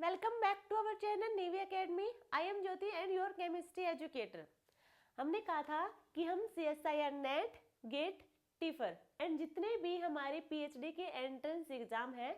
Welcome back to our channel navy academy. I am Jyoti and your chemistry educator. हमने कहा था कि हम CSIR NET, GATE, TIFR and जितने भी हमारे PhD के एंट्रेंस एग्जाम हैं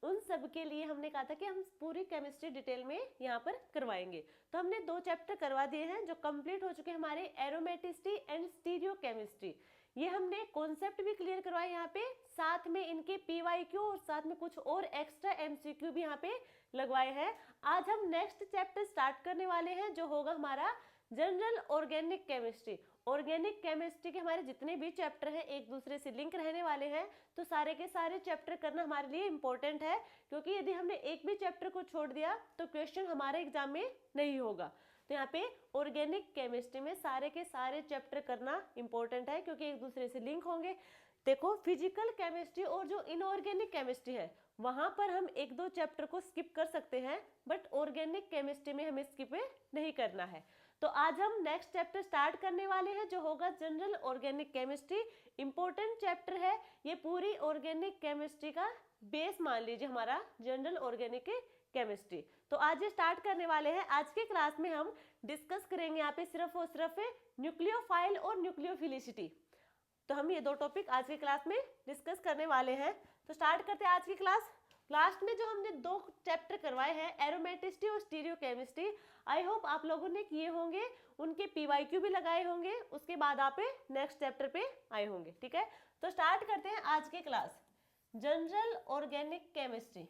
उन सब के लिए हमने कहा था कि हम पूरी केमिस्ट्री डिटेल में यहाँ पर करवाएंगे। तो हमने 2 चैप्टर करवा दिए हैं जो कंप्लीट हो चुके हैं हमारे एरोमेटिसिटी एंड स्टीरियो केमिस्ट्री। ये हमने कॉन्सेप्ट भी क्लियर करवाए यहाँ पे, साथ में इनके PYQ और साथ में कुछ और एक्स्ट्रा MCQ भी यहाँ पे लगवाए हैं। आज हम नेक्स्ट चैप्टर स्टार्ट करने वाले हैं जो होगा हमारा general organic chemistry. Organic chemistry के हमारे जितने भी चैप्टर हैं एक दूसरे से लिंक रहने वाले हैं, तो सारे के सारे चैप्टर करना हमारे लिए इंपॉर्टेंट है, क्योंकि यदि हमने एक भी चैप्टर को छोड़ दिया तो क्वेश्चन हमारे एग्जाम में नहीं होगा। तो यहाँ पे ऑर्गेनिक केमिस्ट्री में सारे के सारे चैप्टर करना इंपॉर्टेंट है क्योंकि एक दूसरे से लिंक होंगे। देखो, फिजिकल केमिस्ट्री और जो इनऑर्गेनिक केमिस्ट्री है वहां पर हम 1-2 चैप्टर को स्किप कर सकते हैं, बट ऑर्गेनिक केमिस्ट्री में हमें स्किप नहीं करना है। तो आज हम नेक्स्ट चैप्टर स्टार्ट करने वाले हैं जो होगा general organic chemistry. Important chapter है ये, पूरी ऑर्गेनिक केमिस्ट्री का बेस मान लीजिए हमारा जनरल ऑर्गेनिक केमिस्ट्री। तो आज ये स्टार्ट करने वाले हैं। आज के क्लास में हम डिस्कस करेंगे यहाँ पे सिर्फ और सिर्फ न्यूक्लियोफाइल और न्यूक्लियोफिलिसिटी। तो हम ये 2 टॉपिक आज के क्लास में डिस्कस करने वाले हैं। तो स्टार्ट करते हैं आज की क्लास। लास्ट में जो हमने 2 चैप्टर करवाए हैं एरोमेटिसिटी और स्टीरियो केमिस्ट्री, आई होप आप लोगों ने किए होंगे, उनके PYQ भी लगाए होंगे, उसके बाद आप नेक्स्ट चैप्टर पे आए होंगे। ठीक है, तो स्टार्ट करते हैं आज के class. General organic chemistry.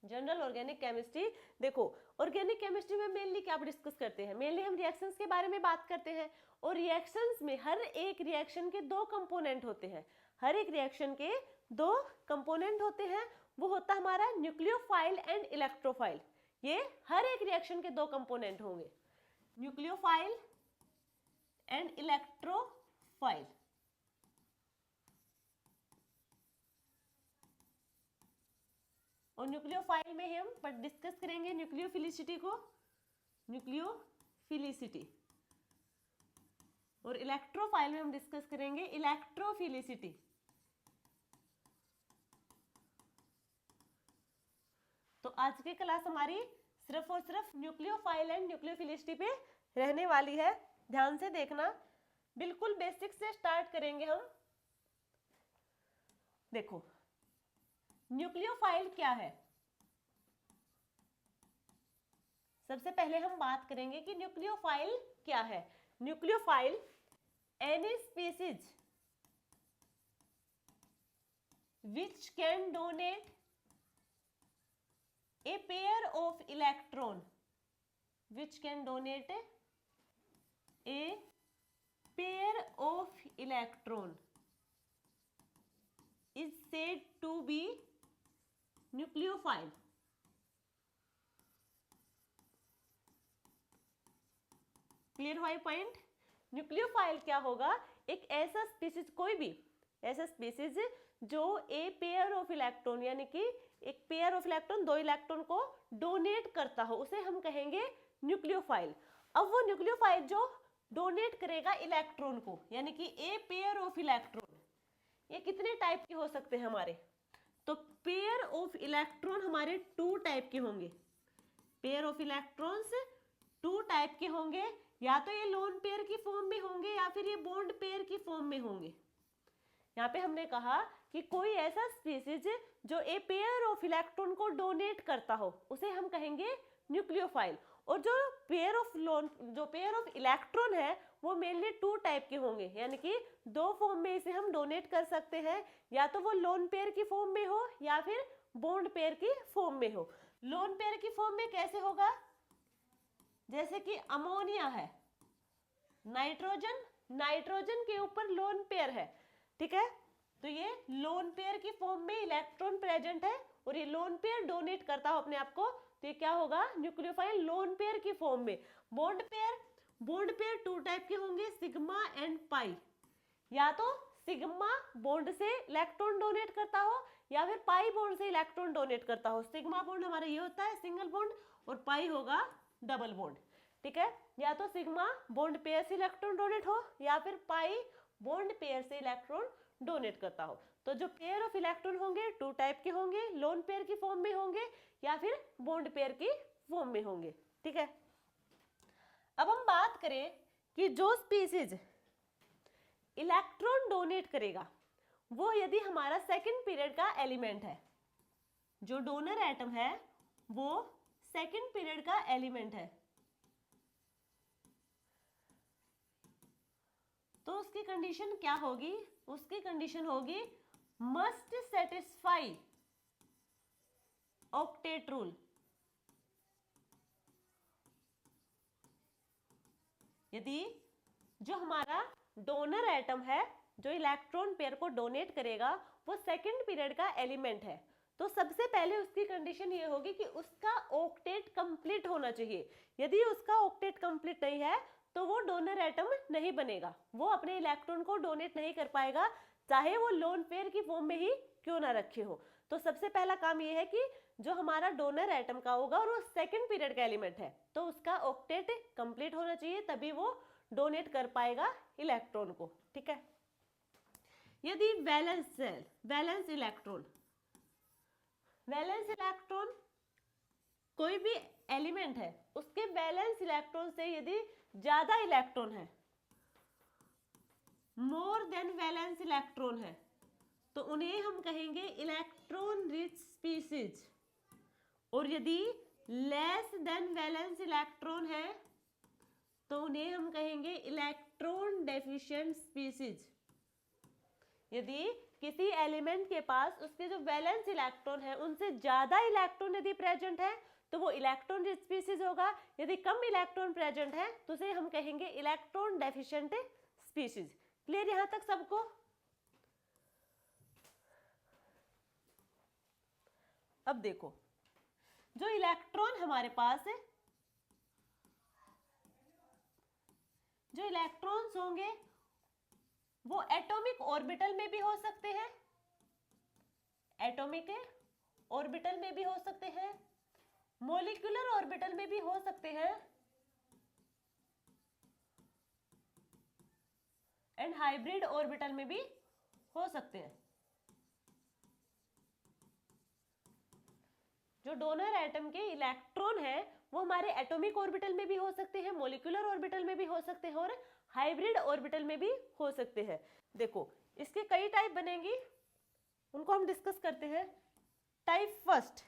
General organic chemistry, देखो ऑर्गेनिक केमिस्ट्री में मेनली क्या डिस्कस करते हैं, मेनली हम रिएक्शंस के बारे में बात करते हैं। और रिएक्शंस में हर एक रिएक्शन के 2 कंपोनेंट होते हैं, हर एक रिएक्शन के 2 कंपोनेंट होते हैं। वो होता है हमारा न्यूक्लियोफाइल एंड इलेक्ट्रोफाइल। ये हर एक रिएक्शन के 2 कंपोनेंट होंगे, न्यूक्लियोफाइल एंड इलेक्ट्रोफाइल। और न्यूक्लियोफाइल में हम डिस्कस करेंगे न्यूक्लियोफिलिसिटी को, न्यूक्लियोफिलिसिटी। और इलेक्ट्रोफाइल में हम डिस्कस करेंगे इलेक्ट्रोफिलिसिटी। तो आज की क्लास हमारी सिर्फ और सिर्फ न्यूक्लियोफाइल एंड न्यूक्लियोफिलिसिटी पे रहने वाली है। ध्यान से देखना, बिल्कुल बेसिक से स्टार्ट करेंगे हम। देखो न्यूक्लियोफाइल क्या है, सबसे पहले हम बात करेंगे कि न्यूक्लियोफाइल क्या है। Nucleophile any species which can donate a pair of electron, which can donate a pair of electron is said to be nucleophile. Clear हुआ पॉइंट। न्यूक्लियोफाइल क्या होगा, एक ऐसा स्पीसीज, कोई भी ऐसा स्पीसीज जो ए पेयर ऑफ इलेक्ट्रॉन, यानी कि एक पेयर ऑफ इलेक्ट्रॉन, 2 इलेक्ट्रॉन को डोनेट करता हो, उसे हम कहेंगे न्यूक्लियोफाइल। अब वो न्यूक्लियोफाइल जो डोनेट करेगा इलेक्ट्रॉन को, यानी कि ए पेयर ऑफ इलेक्ट्रॉन, ये कितने टाइप के हो सकते हैं हमारे, तो पेयर ऑफ इलेक्ट्रॉन हमारे 2 टाइप के होंगे। पेयर ऑफ इलेक्ट्रॉन्स 2 टाइप के होंगे, या तो ये लोन पेयर की फॉर्म में होंगे या फिर ये बॉन्ड पेयर की फॉर्म में होंगे। यहाँ पे हमने कहा कि कोई ऐसा स्पीसीज जो ए पेयर ऑफ इलेक्ट्रॉन को डोनेट करता हो उसे हम कहेंगे न्यूक्लियोफाइल। और जो पेयर ऑफ इलेक्ट्रॉन है वो मेनली 2 टाइप के होंगे, यानी कि 2 फॉर्म में इसे हम डोनेट कर सकते हैं, या तो वो लोन पेयर की फॉर्म में हो या फिर बॉन्ड पेयर की फॉर्म में हो। लोन पेयर की फॉर्म में कैसे होगा, जैसे कि अमोनिया है, नाइट्रोजन के ऊपर लोन पेयर है, ठीक है, तो ये लोन पेयर की फॉर्म में इलेक्ट्रॉन प्रेजेंट है और ये लोन पेयर डोनेट करता हो अपने आप को, तो ये क्या होगा, न्यूक्लियोफाइल लोन पेयर की फॉर्म में। बॉन्ड पेयर 2 टाइप के होंगे, सिग्मा एंड पाई। या तो सिग्मा बॉन्ड से इलेक्ट्रॉन डोनेट करता हो या फिर पाई बॉन्ड से इलेक्ट्रॉन डोनेट करता हो। सिग्मा बॉन्ड हमारा ये होता है सिंगल बॉन्ड और पाई होगा डबल बॉन्ड। ठीक है, या तो सिग्मा बॉन्ड पेयर से इलेक्ट्रॉन डोनेट हो या फिर पाई बॉन्ड पेयर से इलेक्ट्रॉन डोनेट करता हो। तो जो पेयर ऑफ इलेक्ट्रॉन होंगे 2 टाइप के होंगे, लोन पेयर की फॉर्म में होंगे या फिर बॉन्ड पेयर की फॉर्म में होंगे। ठीक है, अब हम बात करें कि जो स्पीसीज इलेक्ट्रॉन डोनेट करेगा वो यदि हमारा सेकंड पीरियड का एलिमेंट है, जो डोनर एटम है वो सेकंड पीरियड का एलिमेंट है, तो उसकी कंडीशन क्या होगी? उसकी कंडीशन होगी मस्ट सेटिस्फाई ऑक्टेट रूल। यदि जो हमारा डोनर एटम है, जो इलेक्ट्रॉन पेयर को डोनेट करेगा, वो सेकंड पीरियड का एलिमेंट है, तो सबसे पहले उसकी कंडीशन ये होगी कि उसका ऑक्टेट कंप्लीट होना चाहिए। यदि उसका ऑक्टेट कंप्लीट नहीं है तो वो डोनर एटम नहीं बनेगा, वो अपने इलेक्ट्रॉन को डोनेट नहीं कर पाएगा, चाहे वो लोन पेयर की फॉर्म में ही क्यों ना रखे हो। तो सबसे पहला काम ये है कि जो हमारा डोनर एटम का होगा और वो सेकंड पीरियड का एलिमेंट है, तो उसका ऑक्टेट कंप्लीट होना चाहिए, तभी वो डोनेट कर पाएगा इलेक्ट्रॉन को। ठीक है, यदि वैलेंस सेल, वैलेंस इलेक्ट्रॉन कोई भी एलिमेंट है, उसके वैलेंस इलेक्ट्रॉन से यदि ज्यादा इलेक्ट्रॉन है, मोर देन वैलेंस इलेक्ट्रॉन है, तो उन्हें हम कहेंगे इलेक्ट्रॉन रिच स्पीसीज। और यदि लेस देन वैलेंस इलेक्ट्रॉन है तो उन्हें हम कहेंगे इलेक्ट्रॉन डेफिशिएंट स्पीसीज। यदि किसी एलिमेंट के पास उसके जो वैलेंस इलेक्ट्रॉन है उनसे ज्यादा इलेक्ट्रॉन यदि प्रेजेंट है तो वो इलेक्ट्रॉन रिच स्पीसीज होगा। यदि कम इलेक्ट्रॉन प्रेजेंट है तो उसे हम कहेंगे इलेक्ट्रॉन डेफिशिएंट स्पीसीज। क्लियर यहां तक सबको? अब देखो, जो इलेक्ट्रॉन हमारे पास है, जो इलेक्ट्रॉन्स होंगे वो एटॉमिक ऑर्बिटल में भी हो सकते हैं, एटॉमिक ऑर्बिटल में भी हो सकते हैं, मॉलिक्यूलर ऑर्बिटल में भी हो सकते हैं, एंड हाइब्रिड ऑर्बिटल में भी हो सकते हैं। जो डोनर एटम के इलेक्ट्रॉन है वो हमारे एटॉमिक ऑर्बिटल में भी हो सकते हैं, मॉलिक्यूलर ऑर्बिटल में भी हो सकते हैं और हाइब्रिड ऑर्बिटल में भी हो सकते हैं। देखो, इसके कई टाइप बनेंगी, उनको हम डिस्कस करते हैं। टाइप फर्स्ट,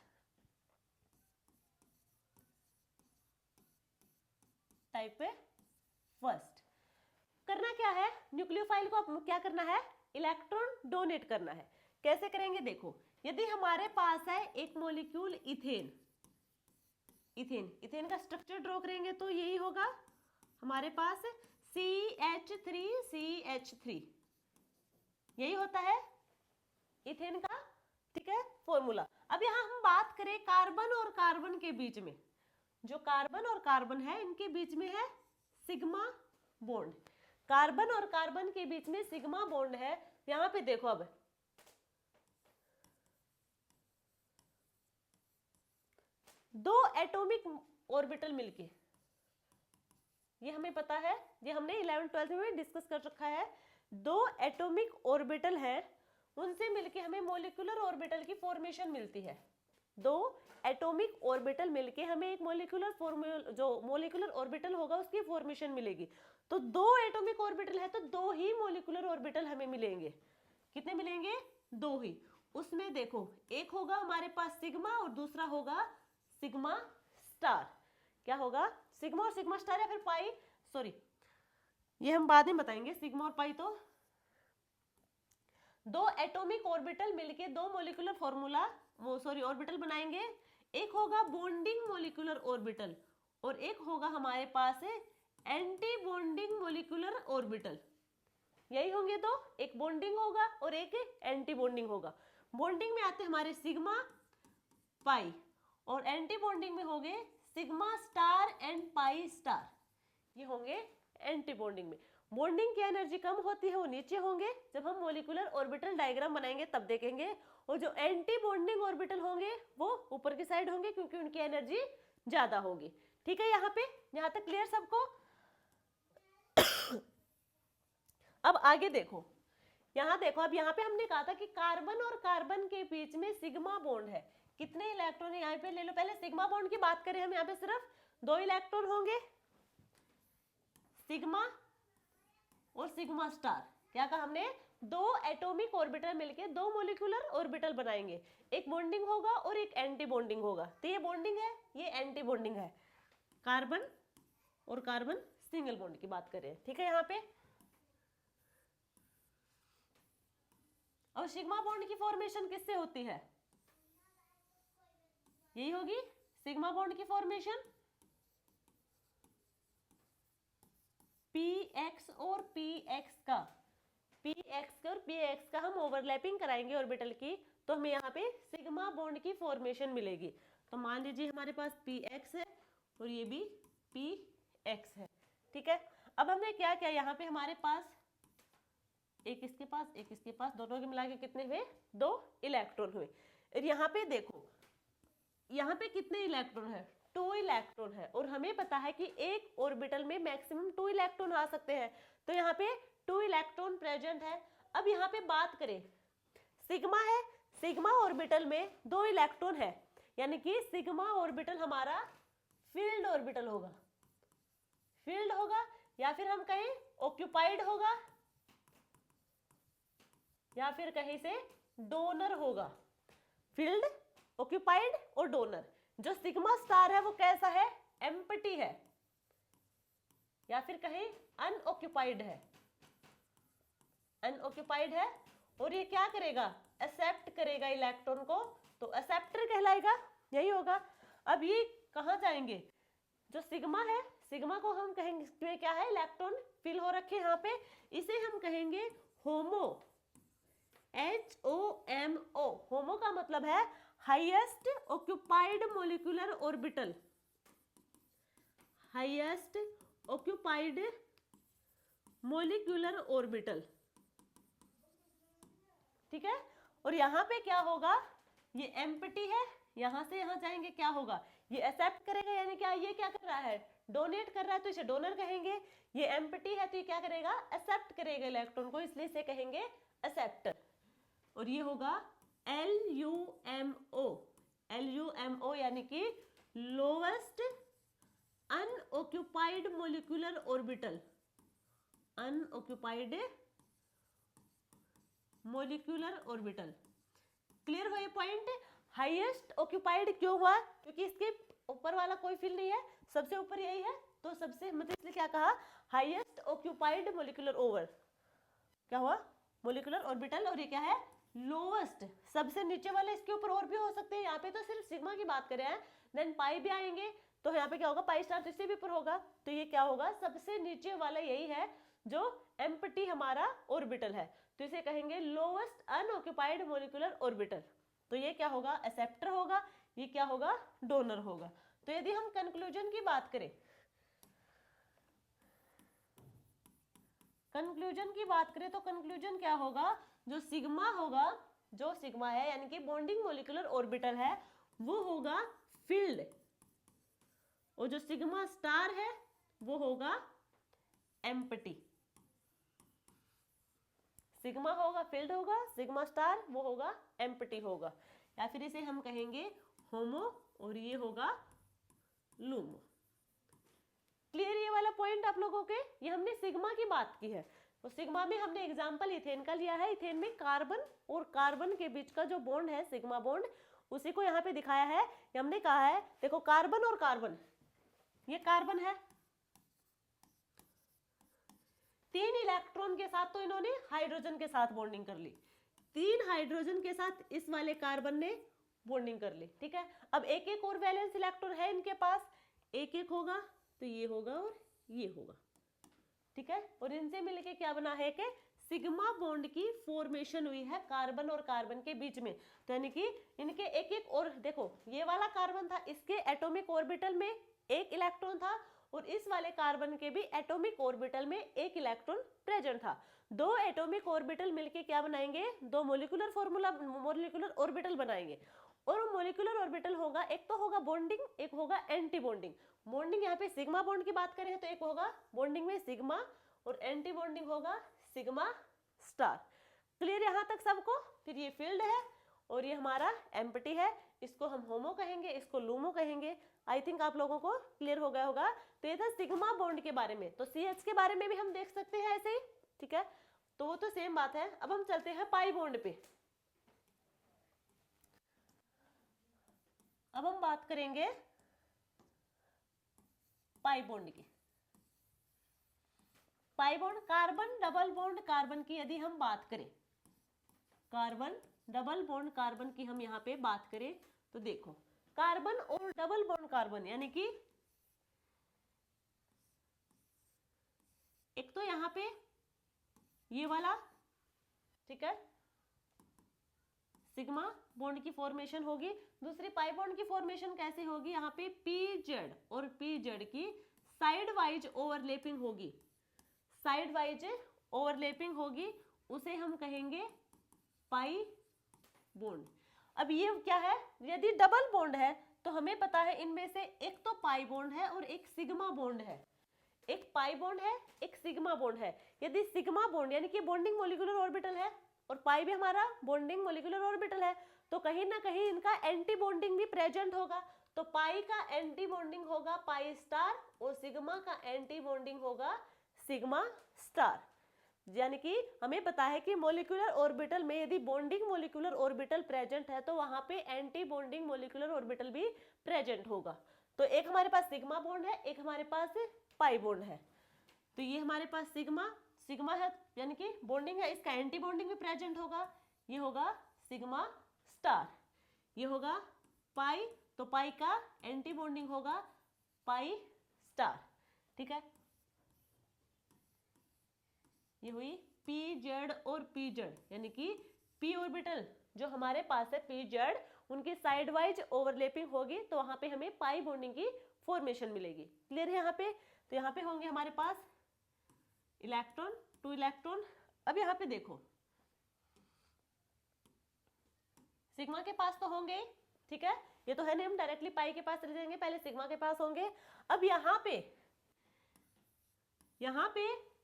टाइप फर्स्ट करना क्या है, न्यूक्लियोफाइल को क्या करना है, इलेक्ट्रॉन डोनेट करना है। कैसे करेंगे? देखो, यदि हमारे पास है एक मॉलिक्यूल इथेन, इथेन का स्ट्रक्चर ड्रॉ करेंगे तो यही होगा हमारे पास CH3CH3, यही होता है इथेन का, ठीक है, फॉर्मूला। अब यहां हम बात करें कार्बन और कार्बन के बीच में, जो कार्बन और कार्बन है इनके बीच में है सिग्मा बॉन्ड। कार्बन और कार्बन के बीच में सिग्मा बॉन्ड है। यहां पे देखो, अब दो एटॉमिक ऑर्बिटल मिलके, ये हमें पता है, ये हमने 11th-12th में डिस्कस कर रखा है। दो एटॉमिक ऑर्बिटल है, उनसे मिलके हमें मॉलिक्यूलर ऑर्बिटल की फॉर्मेशन मिलती है। दो एटॉमिक ऑर्बिटल मिलके हमें एक मॉलिक्यूलर ऑर्बिटल होगा उसकी फॉर्मेशन मिलेगी। तो दो एटॉमिक ऑर्बिटल है तो दो ही मॉलिक्यूलर ऑर्बिटल हमें मिलेंगे। कितने मिलेंगे? दो ही। उसमें देखो, एक होगा हमारे पास सिग्मा और दूसरा होगा सिग्मा स्टार। क्या होगा? सिग्मा और सिग्मा स्टार या फिर पाई, सॉरी ये हम बाद में बताएंगे, सिग्मा और पाई। तो दो एटॉमिक ऑर्बिटल मिलके दो मॉलिक्यूलर फॉर्मूला ऑर्बिटल बनाएंगे। एक होगा बॉन्डिंग मॉलिक्यूलर ऑर्बिटल और एक होगा हमारे पास है एंटी बॉन्डिंग मॉलिक्यूलर ऑर्बिटल। यही होंगे दो, एक बॉन्डिंग होगा और एक एंटी बॉन्डिंग होगा। बॉन्डिंग में आते हमारे सिग्मा पाई और एंटी बॉन्डिंग में होंगे sigma star and pi star, ये होंगे एंटी बॉन्डिंग में। बॉन्डिंग की एनर्जी कम होती है, वो नीचे होंगे। जब हम मॉलिक्यूलर ऑर्बिटल डायग्राम बनाएंगे तब देखेंगे। और जो एंटी बॉन्डिंग ऑर्बिटल होंगे वो ऊपर की साइड होंगे क्योंकि उनकी एनर्जी ज्यादा होगी। ठीक है, यहाँ पे, यहाँ तक क्लियर सबको? अब आगे देखो, यहाँ देखो, अब यहाँ पे हमने कहा था कि कार्बन और कार्बन के बीच में सिग्मा बॉन्ड है। कितने इलेक्ट्रॉन है यहाँ पे ले लो। पहले सिग्मा बॉन्ड की बात करें हम, यहाँ पे सिर्फ 2 इलेक्ट्रॉन होंगे, सिग्मा और सिग्मा स्टार। क्या कहा हमने, 2 एटॉमिक ऑर्बिटल मिलके 2 मॉलिक्यूलर ऑर्बिटल बनाएंगे। एक बॉन्डिंग होगा और एक एंटी बॉन्डिंग होगा। तो ये बॉन्डिंग है, ये एंटी बॉन्डिंग है। कार्बन और कार्बन सिंगल बॉन्ड की बात करें, ठीक है यहाँ पे। और सिग्मा बॉन्ड की फॉर्मेशन किससे होती है, यही होगी सिग्मा बॉन्ड की फॉर्मेशन px और px का, px और px का हम ओवरलैपिंग कराएंगे ऑर्बिटल की, तो हमें यहाँ पे सिग्मा बॉन्ड की फॉर्मेशन मिलेगी। तो मान लीजिए हमारे पास px है और ये भी px है, ठीक है। अब हमने क्या किया, यहाँ पे हमारे पास एक इसके पास एक इसके पास, दोनों के मिला के कितने हुए, 2 इलेक्ट्रॉन हुए। और यहाँ पे देखो, यहाँ पे कितने इलेक्ट्रॉन है, 2 इलेक्ट्रॉन है। और हमें पता है कि एक ऑर्बिटल में मैक्सिमम 2 इलेक्ट्रॉन आ सकते हैं, तो यहाँ पे 2 इलेक्ट्रॉन प्रेजेंट है। अब यहाँ पे बात करें, सिग्मा है, सिग्मा ऑर्बिटल में 2 इलेक्ट्रॉन है, यानी कि सिग्मा ऑर्बिटल हमारा फील्ड ऑर्बिटल होगा, फील्ड होगा, या फिर हम कहें ऑक्यूपाइड होगा, या फिर कहीं से डोनर होगा। फील्ड, ऑक्यूपाइड और डोनर। जो सिग्मा स्टार है वो कैसा है, एम्प्टी है, या फिर कहें अनऑक्यूपाइड है, अनऑक्यूपाइड है। और ये क्या करेगा, एक्सेप्ट करेगा इलेक्ट्रॉन को, तो एक्सेप्टर कहलाएगा, यही होगा। अब ये कहाँ जाएंगे, जो सिग्मा है, सिग्मा को हम कहेंगे क्या है, इलेक्ट्रॉन फिल हो रखे यहाँ पे, इसे हम कहेंगे होमो, HOMO। होमो का मतलब है highest occupied molecular orbital, highest occupied molecular orbital, ठीक है। और यहाँ पे क्या होगा, ये एम्प्टी है, यहाँ से यहाँ जाएंगे, क्या होगा, ये एक्सेप्ट करेगा, यानी क्या, ये क्या कर रहा है, डोनेट कर रहा है, तो इसे डोनर कहेंगे। ये एम्प्टी है तो ये क्या करेगा, एक्सेप्ट करेगा इलेक्ट्रॉन को, इसलिए इसे कहेंगे एक्सेप्टर। और ये होगा LUMO, LUMO यानी कि lowest unoccupied molecular orbital, unoccupied molecular orbital. Clear हुआ ये पॉइंट। हाईएस्ट ऑक्यूपाइड क्यों हुआ, क्योंकि इसके ऊपर वाला कोई फील्ड नहीं है, सबसे ऊपर यही है, तो सबसे मतलब इसलिए क्या कहा, हाईएस्ट ऑक्यूपाइड मॉलिक्यूलर ओवर, क्या हुआ, मॉलिक्यूलर ऑर्बिटल। और ये क्या है, लोवेस्ट, सबसे नीचे वाले, इसके ऊपर और भी हो सकते हैं, यहाँ पे तो सिर्फ सिग्मा की बात करें हैं, देन पाई भी आएंगे, तो यहाँ पे क्या होगा, पाई स्टार तो इससे भी ऊपर होगा, तो ये क्या होगा, सबसे नीचे वाला यही है जो एम्प्टी हमारा ऑर्बिटल है, तो इसे कहेंगे लोवेस्ट अनऑक्यूपाइड मॉलिक्यूलर ऑर्बिटल। तो ये क्या होगा, एक्सेप्टर होगा, ये क्या होगा, डोनर होगा। तो यदि हम कंक्लूजन की बात करें, कंक्लूजन की बात करें तो कंक्लूजन क्या होगा, जो सिग्मा होगा, जो सिग्मा है यानी कि बॉन्डिंग मॉलिक्यूलर ऑर्बिटल है, वो होगा फील्ड, और जो सिग्मा स्टार है वो होगा एम्प्टी। सिग्मा होगा फील्ड होगा, सिग्मा स्टार वो होगा एम्प्टी होगा, या फिर इसे हम कहेंगे होमो, और ये होगा लूमो। क्लियर ये वाला पॉइंट आप लोगों के। ये हमने सिग्मा की बात की है, तो सिग्मा में हमने एग्जांपल इथेन का लिया है। इथेन में कार्बन और कार्बन के बीच का जो बॉन्ड है सिग्मा बॉन्ड, उसी को यहाँ पे दिखाया है। हमने कहा है देखो, कार्बन और कार्बन, ये कार्बन है, 3 इलेक्ट्रॉन के साथ तो इन्होंने हाइड्रोजन के साथ बॉन्डिंग कर ली, 3 हाइड्रोजन के साथ इस वाले कार्बन ने बॉन्डिंग कर ली, ठीक है। अब एक एक और वैलेंस इलेक्ट्रॉन है इनके पास, एक एक होगा, तो ये होगा और ये होगा, ठीक है। और इनसे मिलके क्या बना है कि सिग्मा बॉन्ड की फॉर्मेशन हुई है कार्बन और कार्बन के बीच में। तो यानी कि इनके एक एक, और देखो ये वाला कार्बन था, इसके एटॉमिक ऑर्बिटल में 1 इलेक्ट्रॉन था, और इस वाले कार्बन के भी एटॉमिक ऑर्बिटल में 1 इलेक्ट्रॉन प्रेजेंट था। 2 एटॉमिक ऑर्बिटल मिलके क्या बनाएंगे, 2 मॉलिक्यूलर ऑर्बिटल बनाएंगे। और मॉलिक्यूलर ऑर्बिटल होगा, एक तो होगा बॉन्डिंग, एक होगा एंटी बॉन्डिंग। बॉन्डिंग यहाँ पे सिग्मा बॉन्ड की बात करें तो एक होगा बॉन्डिंग में सिग्मा, और एंटी बॉन्डिंग होगा सिग्मा स्टार। क्लियर यहाँ तक सबको? फिर ये फील्ड है और ये हमारा एम्प्टी है, इसको हम होमो कहेंगे, इसको लूमो कहेंगे। आई थिंक आप लोगों को क्लियर हो गया होगा। तो ये था सिग्मा बॉन्ड के बारे में। तो CH के बारे में भी हम देख सकते हैं ऐसे ही, ठीक है, तो वो तो सेम बात है। अब हम चलते हैं पाई बॉन्ड पे। अब हम बात करेंगे पाई बॉन्ड की। Pi bond carbon double bond carbon की यदि हम बात करें, कार्बन डबल बॉन्ड कार्बन की हम यहाँ पे बात करें, तो देखो कार्बन और डबल बॉन्ड कार्बन यानी कि एक तो यहाँ पे ये वाला, ठीक है, सिग्मा बॉन्ड की फॉर्मेशन होगी। दूसरी पाई बॉन्ड की फॉर्मेशन कैसे होगी, यहाँ पे PZ और PZ की साइड वाइज ओवरलैपिंग होगी, साइड वाइज ओवरलैपिंग होगी, उसे हम कहेंगे पाई बॉन्ड। अब ये क्या है, यदि डबल बॉन्ड है तो हमें पता है इनमें से एक तो पाई बॉन्ड है और एक सिग्मा बॉन्ड है, एक पाई बॉन्ड है, एक सिग्मा बॉन्ड है। यदि सिग्मा बॉन्ड यानी कि बॉन्डिंग मोलिकुलर ऑर्बिटल है और पाई भी हमारा बॉन्डिंग मोलिकुलर ऑर्बिटल है, तो कहीं ना कहीं इनका एंटी बॉन्डिंग भी प्रेजेंट होगा। तो पाई का एंटी बॉन्डिंग होगा पाई स्टार और सिग्मा का एंटी बॉन्डिंग होगा सिग्मा स्टार। यानी कि हमें पता है कि मोलिकुलर ऑर्बिटल में यदि बॉन्डिंग मोलिकुलर ऑर्बिटल प्रेजेंट है तो वहां पे एंटी बॉन्डिंग मोलिकुलर ऑर्बिटल भी प्रेजेंट होगा। तो एक हमारे पास सिग्मा बॉन्ड है, एक हमारे पास पाई बॉन्ड है। तो ये हमारे पास सिग्मा सिग्मा है यानी कि बॉन्डिंग है, इसका एंटी बॉन्डिंग भी प्रेजेंट होगा, ये होगा सिग्मा स्टार। ये होगा पाई, तो पाई का एंटी बॉन्डिंग होगा पाई स्टार, ठीक है। ये हुई PZ और PZ यानी कि p ऑर्बिटल जो हमारे पास है PZ, उनकी साइड वाइज ओवरलैपिंग होगी, तो वहां पे हमें पाई बॉन्डिंग की फॉर्मेशन मिलेगी। क्लियर है यहाँ पे? तो यहाँ पे होंगे हमारे पास इलेक्ट्रॉन, 2 इलेक्ट्रॉन। अब यहाँ पे देखो सिग्मा के पास तो होंगे, ठीक है, ये तो है नहीं हम डायरेक्टली पाई के पास चले जाएंगे, पहले सिग्मा के पास होंगे। अब यहाँ पे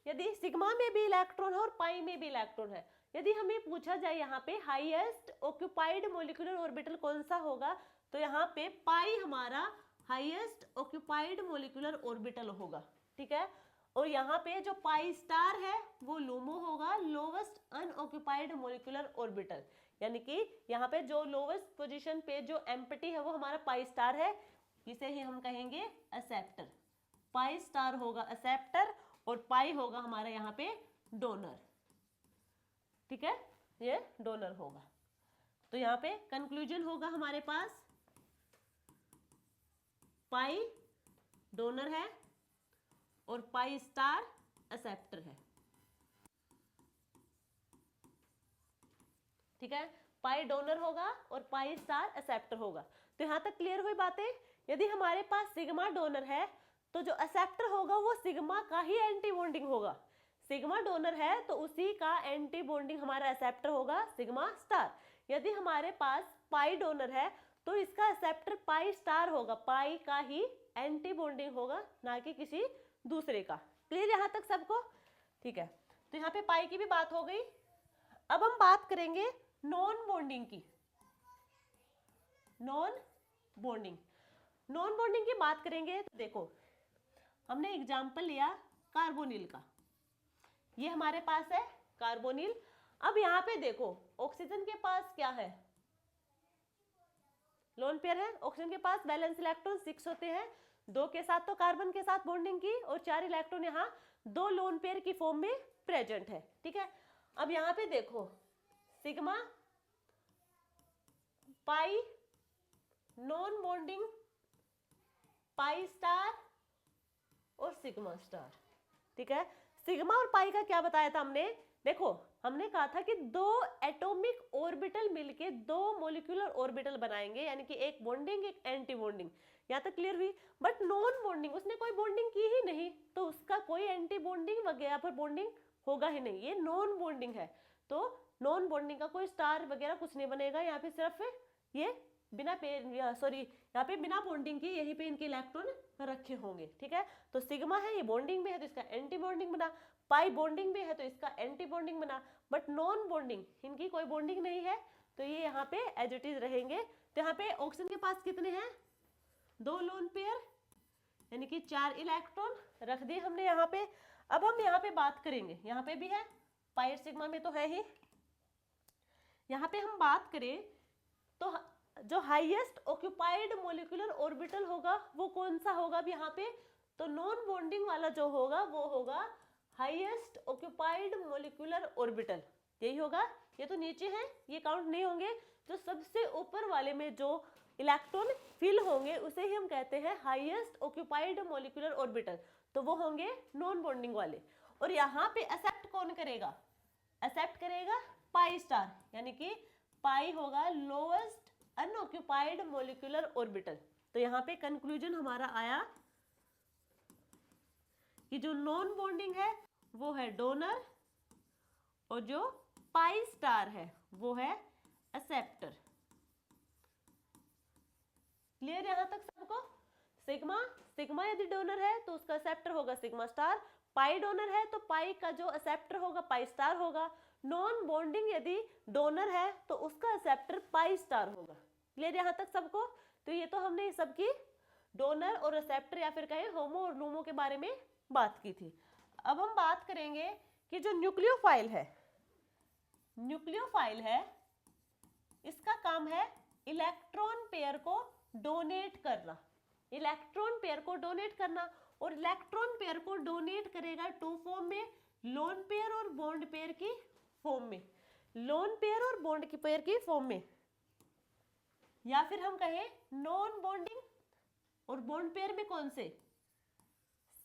यदि सिग्मा में भी इलेक्ट्रॉन है और पाई में भी इलेक्ट्रॉन है, यदि हमें पूछा जाए यहाँ पे हाईएस्ट ऑक्यूपाइड मोलिकुलर ऑर्बिटल कौन सा होगा, तो यहाँ पे पाई हमारा हाईएस्ट ऑक्यूपाइड मोलिकुलर ऑर्बिटल होगा, ठीक है। और यहाँ पे जो पाई स्टार है वो लूमो होगा, लोवेस्ट अनऑक्यूपाइड मोलिकुलर ऑर्बिटल। यानी कि यहाँ पे जो लोवेस्ट पोजीशन पे जो एम्प्टी है वो हमारा पाई स्टार है, इसे ही हम कहेंगे एक्सेप्टर। पाई स्टार होगा एक्सेप्टर और पाई होगा हमारा यहाँ पे डोनर, ठीक है, ये डोनर होगा। तो यहाँ पे कंक्लूजन होगा हमारे पास पाई डोनर है और पाई स्टार एक्सेप्टर है, ठीक है। पाई डोनर होगा और पाई स्टार एक्सेप्टर होगा। तो यहाँ तक क्लियर हुई बातें। यदि हमारे पास सिग्मा डोनर है तो जो एक्सेप्टर होगा वो सिग्मा का ही एंटी बॉन्डिंग होगा। सिग्मा डोनर है तो उसी का एंटी बॉन्डिंग हमारा एक्सेप्टर होगा सिग्मा स्टार। यदि हमारे पास पाई डोनर है तो इसका एक्सेप्टर पाई स्टार होगा, पाई का ही एंटी बॉन्डिंग होगा, ना कि किसी दूसरे का। क्लियर यहाँ तक सबको? ठीक है, तो यहाँ पे पाई की भी बात हो गई। अब हम बात करेंगे नॉन बॉन्डिंग की। नॉन बॉन्डिंग की बात करेंगे तो देखो हमने एग्जाम्पल लिया कार्बोनिल का, ये हमारे पास है कार्बोनिल। अब यहाँ पे देखो ऑक्सीजन के पास क्या है, लोन पेयर है। ऑक्सीजन के पास बैलेंस इलेक्ट्रॉन 6 होते हैं, 2 के साथ तो कार्बन के साथ बॉन्डिंग की और 4 इलेक्ट्रॉन यहाँ 2 लोन पेयर की फॉर्म में प्रेजेंट है, ठीक है। अब यहाँ पे देखो sigma pi non bonding pi star और सिग्मा स्टार, ठीक है। सिग्मा और पाई का क्या बताया था हमने, देखो हमने कहा था कि 2 एटॉमिक ऑर्बिटल मिलके 2 मॉलिक्यूलर ऑर्बिटल बनाएंगे, यानी कि एक बॉन्डिंग एक एंटी बॉन्डिंग। यहाँ तक क्लियर हुई। बट नॉन बॉन्डिंग, उसने कोई बॉन्डिंग की ही नहीं तो उसका कोई एंटी बॉन्डिंग वगैरह पर बॉन्डिंग होगा ही नहीं, ये नॉन बॉन्डिंग है। तो नॉन बॉन्डिंग का कोई स्टार वगैरह कुछ नहीं बनेगा, यहाँ पे सिर्फ ये बिना पेयर, सॉरी यहाँ पे बिना बॉन्डिंग की यहीं पे इनके इलेक्ट्रॉन रखे होंगे, ठीक है। तो सिग्मा है, ये बॉन्डिंग में है तो इसका एंटी बॉन्डिंग बना, पाई बॉन्डिंग में है तो इसका एंटी बॉन्डिंग बना, बट नॉन बॉन्डिंग, इनकी कोई बॉन्डिंग नहीं है तो ये यहाँ पे एज इट इज रहेंगे। तो यहाँ पे ऑक्सीजन के पास कितने हैं, 2 लोन पेयर यानी कि 4 इलेक्ट्रॉन रख दिए हमने यहाँ पे। अब हम यहाँ पे बात करेंगे, यहाँ पे भी है, पाई सिग्मा में तो है ही। यहाँ पे हम बात करें तो जो हाईएस्ट ऑक्यूपाइड मॉलिक्यूलर ऑर्बिटल होगा वो कौन सा होगा अब यहाँ पे, तो नॉन बॉन्डिंग वाला जो होगा वो होगा हाईएस्ट ऑक्यूपाइड मॉलिक्यूलर ऑर्बिटल, यही होगा। ये तो नीचे है, ये काउंट नहीं होंगे, जो सबसे ऊपर वाले में जो इलेक्ट्रॉन फिल होंगे उसे ही हम कहते हैं हाईएस्ट ऑक्यूपाइड मॉलिक्यूलर ऑर्बिटल, तो वो होंगे नॉन बॉन्डिंग वाले। और यहाँ पे एक्सेप्ट कौन करेगा, एक्सेप्ट करेगा पाई स्टार, यानी कि पाई होगा लोएस्ट अनऑक्यूपाइड मॉलिक्यूलर ऑर्बिटल। तो यहाँ पे कंक्लूजन हमारा आया कि जो नॉन बॉन्डिंग है वो है डोनर और जो पाई स्टार है वो है एक्सेप्टर। क्लियर यहाँ तक सबको? सिग्मा, सिग्मा यदि डोनर है तो उसका एक्सेप्टर होगा सिग्मा स्टार, पाई डोनर है तो पाई का जो एक्सेप्टर होगा पाई स्टार होगा, नॉन बॉन्डिंग यदि डोनर है तो उसका एक्सेप्टर पाई स्टार होगा। क्लियर यहाँ तक सबको? तो ये तो हमने सबकी डोनर और एक्सेप्टर या फिर कहें होमो और लूमो के बारे में बात की थी। अब हम बात करेंगे कि जो न्यूक्लियोफाइल है, न्यूक्लियोफाइल है इसका काम है इलेक्ट्रॉन पेयर को डोनेट करना, इलेक्ट्रॉन पेयर को डोनेट करना। और इलेक्ट्रॉन पेयर को डोनेट करेगा 2 फॉर्म में, लोन पेयर और बॉन्ड पेयर की फॉर्म में, लोन पेयर और बॉन्ड की पेयर की फॉर्म में, या फिर हम कहें नॉन बॉन्डिंग और बॉन्ड पेयर में कौन से,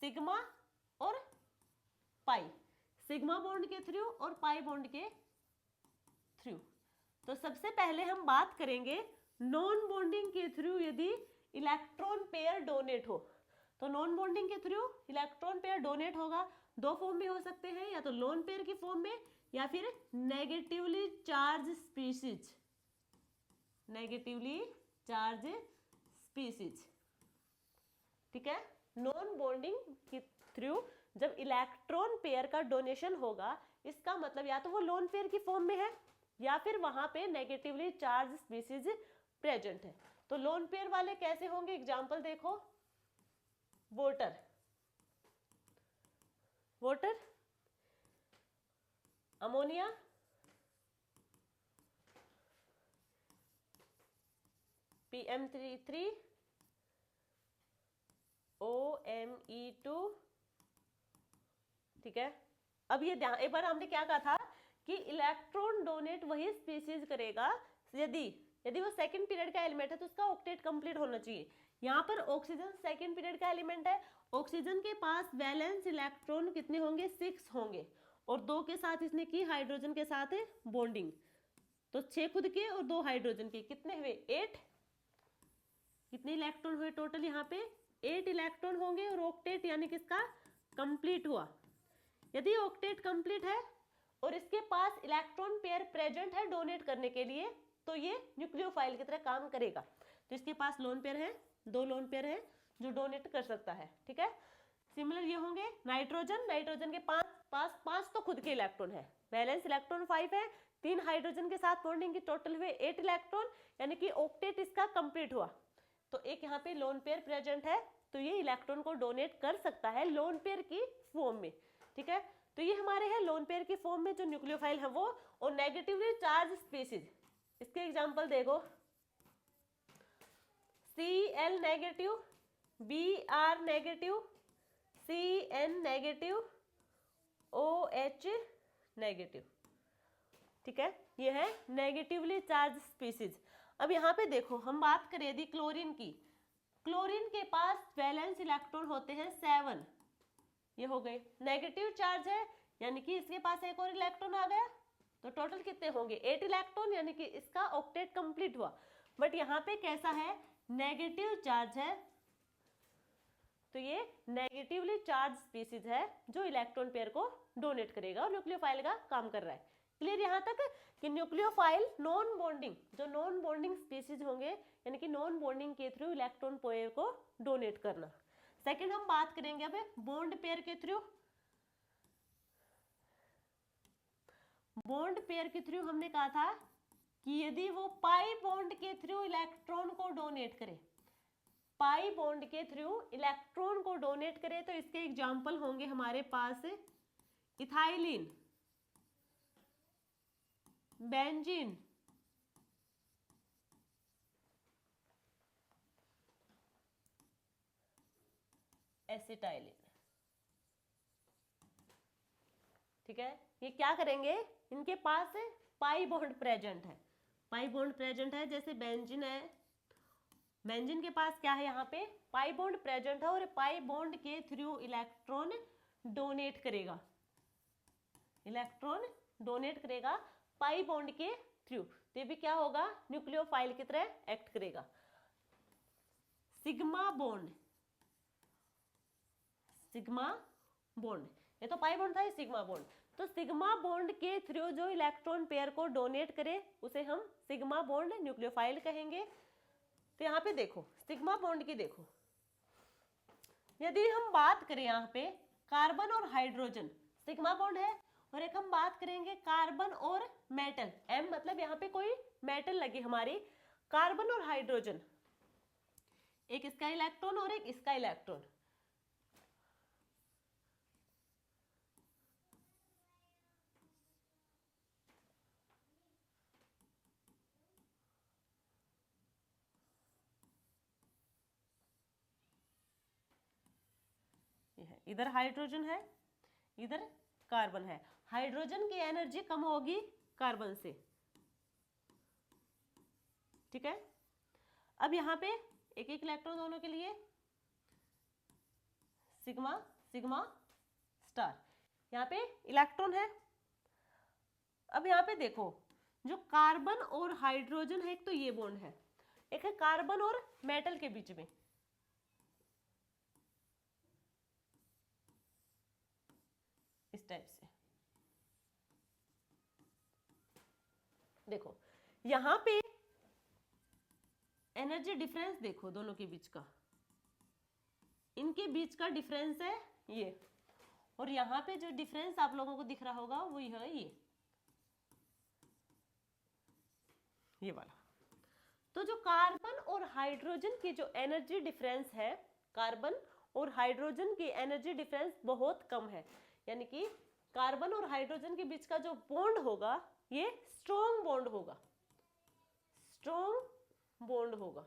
सिग्मा और पाई, सिग्मा बॉन्ड के थ्रू और पाई बॉन्ड के थ्रू। तो सबसे पहले हम बात करेंगे नॉन बॉन्डिंग के थ्रू यदि इलेक्ट्रॉन पेयर डोनेट हो, तो नॉन बॉन्डिंग के थ्रू इलेक्ट्रॉन पेयर डोनेट होगा, 2 फॉर्म में हो सकते हैं, या तो लोन पेयर की फॉर्म में या फिर negatively charge species, negatively charge species, ठीक है। नॉन बॉन्डिंग के थ्रू जब इलेक्ट्रॉन पेयर का डोनेशन होगा इसका मतलब या तो वो लोन पेयर की फॉर्म में है या फिर वहां पे नेगेटिवली चार्ज स्पीशीज प्रेजेंट है। तो लोन पेयर वाले कैसे होंगे, एग्जांपल देखो, water, water, ammonia, PM33, OMe2, ठीक है। अब ये ध्यान, एक बार हमने क्या कहा था कि इलेक्ट्रॉन डोनेट वही स्पीशीज करेगा यदि वो सेकंड पीरियड का एलिमेंट है तो उसका ऑक्टेट कंप्लीट होना चाहिए। यहाँ पर ऑक्सीजन सेकंड पीरियड का एलिमेंट है, ऑक्सीजन के पास वैलेंस इलेक्ट्रॉन कितने होंगे, 6 होंगे, और 2 के साथ इसने की हाइड्रोजन के साथ बॉन्डिंग, तो 6 खुद के और 2 हाइड्रोजन के, कितने हुए 8, कितने इलेक्ट्रॉन हुए टोटल, यहाँ पे 8 इलेक्ट्रॉन होंगे और ऑक्टेट यानी किसका कंप्लीट हुआ। यदि ऑक्टेट कंप्लीट है और इसके पास इलेक्ट्रॉन पेयर प्रेजेंट है डोनेट करने के लिए तो ये न्यूक्लियोफाइल की तरह काम करेगा। तो इसके पास लोन पेयर है, 2 लोन पेयर है जो डोनेट कर सकता है, ठीक है। सिमिलर ये होंगे नाइट्रोजन, नाइट्रोजन के पास 5 तो खुद के इलेक्ट्रॉन है, वैलेंस इलेक्ट्रॉन 5 है, 3 हाइड्रोजन के साथ बॉन्डिंग की टोटल हुए 8 इलेक्ट्रॉन, यानी कि ऑक्टेट इसका कंप्लीट हुआ। तो एक यहाँ पे लोन पेयर प्रेजेंट है तो ये इलेक्ट्रॉन को डोनेट कर सकता है लोन पेयर की फॉर्म में, ठीक है। तो ये हमारे हैं लोन पेयर की फॉर्म में जो न्यूक्लियोफाइल है वो, और नेगेटिवली चार्ज स्पीशीज, इसके एग्जांपल देखो, Cl negative, Br negative, Cn negative, OH negative, ठीक है। ये है नेगेटिवली चार्ज स्पीशीज। अब यहाँ पे देखो हम बात करें यदि क्लोरीन की, क्लोरीन के पास वैलेंस इलेक्ट्रॉन होते हैं 7, ये हो गए, नेगेटिव चार्ज है यानी कि इसके पास एक और इलेक्ट्रॉन आ गया, तो टोटल कितने होंगे 8 इलेक्ट्रॉन, यानी कि इसका ऑक्टेट कंप्लीट हुआ। बट यहाँ पे कैसा है, नेगेटिव चार्ज है, तो ये नेगेटिवली चार्ज स्पीशीज है जो इलेक्ट्रॉन पेयर को डोनेट करेगा और न्यूक्लियोफाइल का काम कर रहा है। क्लियर यहाँ तक कि न्यूक्लियोफाइल नॉन बॉन्डिंग, जो नॉन बॉन्डिंग स्पीसीज होंगे यानी कि नॉन बॉन्डिंग के थ्रू इलेक्ट्रॉन पेयर को डोनेट करना। सेकंड हम बात करेंगे अब बॉन्ड पेयर के थ्रू। बॉन्ड पेयर के थ्रू हमने कहा था कि यदि वो पाई बॉन्ड के थ्रू इलेक्ट्रॉन को डोनेट करे, पाई बॉन्ड के थ्रू इलेक्ट्रॉन को डोनेट करे, तो इसके एग्जाम्पल होंगे हमारे पास इथाइलिन, बेंजीन, एसिटाइलिन। ठीक है, ये क्या करेंगे, इनके पास पाई बॉन्ड प्रेजेंट है, पाई बॉन्ड प्रेजेंट है, जैसे बेंजीन है, बेंजीन के पास क्या है, यहाँ पे पाई बॉन्ड प्रेजेंट है और पाई बॉन्ड के थ्रू इलेक्ट्रॉन डोनेट करेगा, इलेक्ट्रॉन डोनेट करेगा पाई बॉन्ड के थ्रू, तो ये भी क्या होगा, न्यूक्लियोफाइल की तरह एक्ट करेगा। सिग्मा बॉन्ड, सिग्मा बॉन्ड, ये तो पाई बॉन्ड था, ये सिग्मा बॉन्ड, तो सिग्मा बॉन्ड के थ्रू जो इलेक्ट्रॉन पेयर को डोनेट करे उसे हम सिग्मा बॉन्ड न्यूक्लियोफाइल कहेंगे। तो यहाँ पे देखो सिग्मा बॉन्ड की, देखो यदि हम बात करें यहाँ पे कार्बन और हाइड्रोजन, सिग्मा बॉन्ड है, और एक हम बात करेंगे कार्बन और मेटल, एम मतलब यहाँ पे कोई मेटल लगी हमारी, कार्बन और हाइड्रोजन, एक इसका इलेक्ट्रॉन और एक इसका इलेक्ट्रॉन, इधर हाइड्रोजन है, इधर कार्बन है, हाइड्रोजन की एनर्जी कम होगी कार्बन से। ठीक है, अब यहाँ पे एक एक इलेक्ट्रॉन दोनों के लिए, सिग्मा सिग्मा स्टार, यहाँ पे इलेक्ट्रॉन है। अब यहाँ पे देखो जो कार्बन और हाइड्रोजन है, एक तो ये बॉन्ड है, एक है कार्बन और मेटल के बीच में, इस टाइप से। देखो यहां पे एनर्जी डिफरेंस देखो दोनों के बीच का, इनके बीच का डिफरेंस है ये, और यहां पे जो डिफरेंस आप लोगों को दिख रहा होगा वो है ये वाला। तो जो कार्बन और हाइड्रोजन की जो एनर्जी डिफरेंस है, कार्बन और हाइड्रोजन की एनर्जी डिफरेंस बहुत कम है, यानी कि कार्बन और हाइड्रोजन के बीच का जो बॉन्ड होगा ये स्ट्रॉन्ग बॉन्ड होगा, स्ट्रॉन्ग बॉन्ड होगा।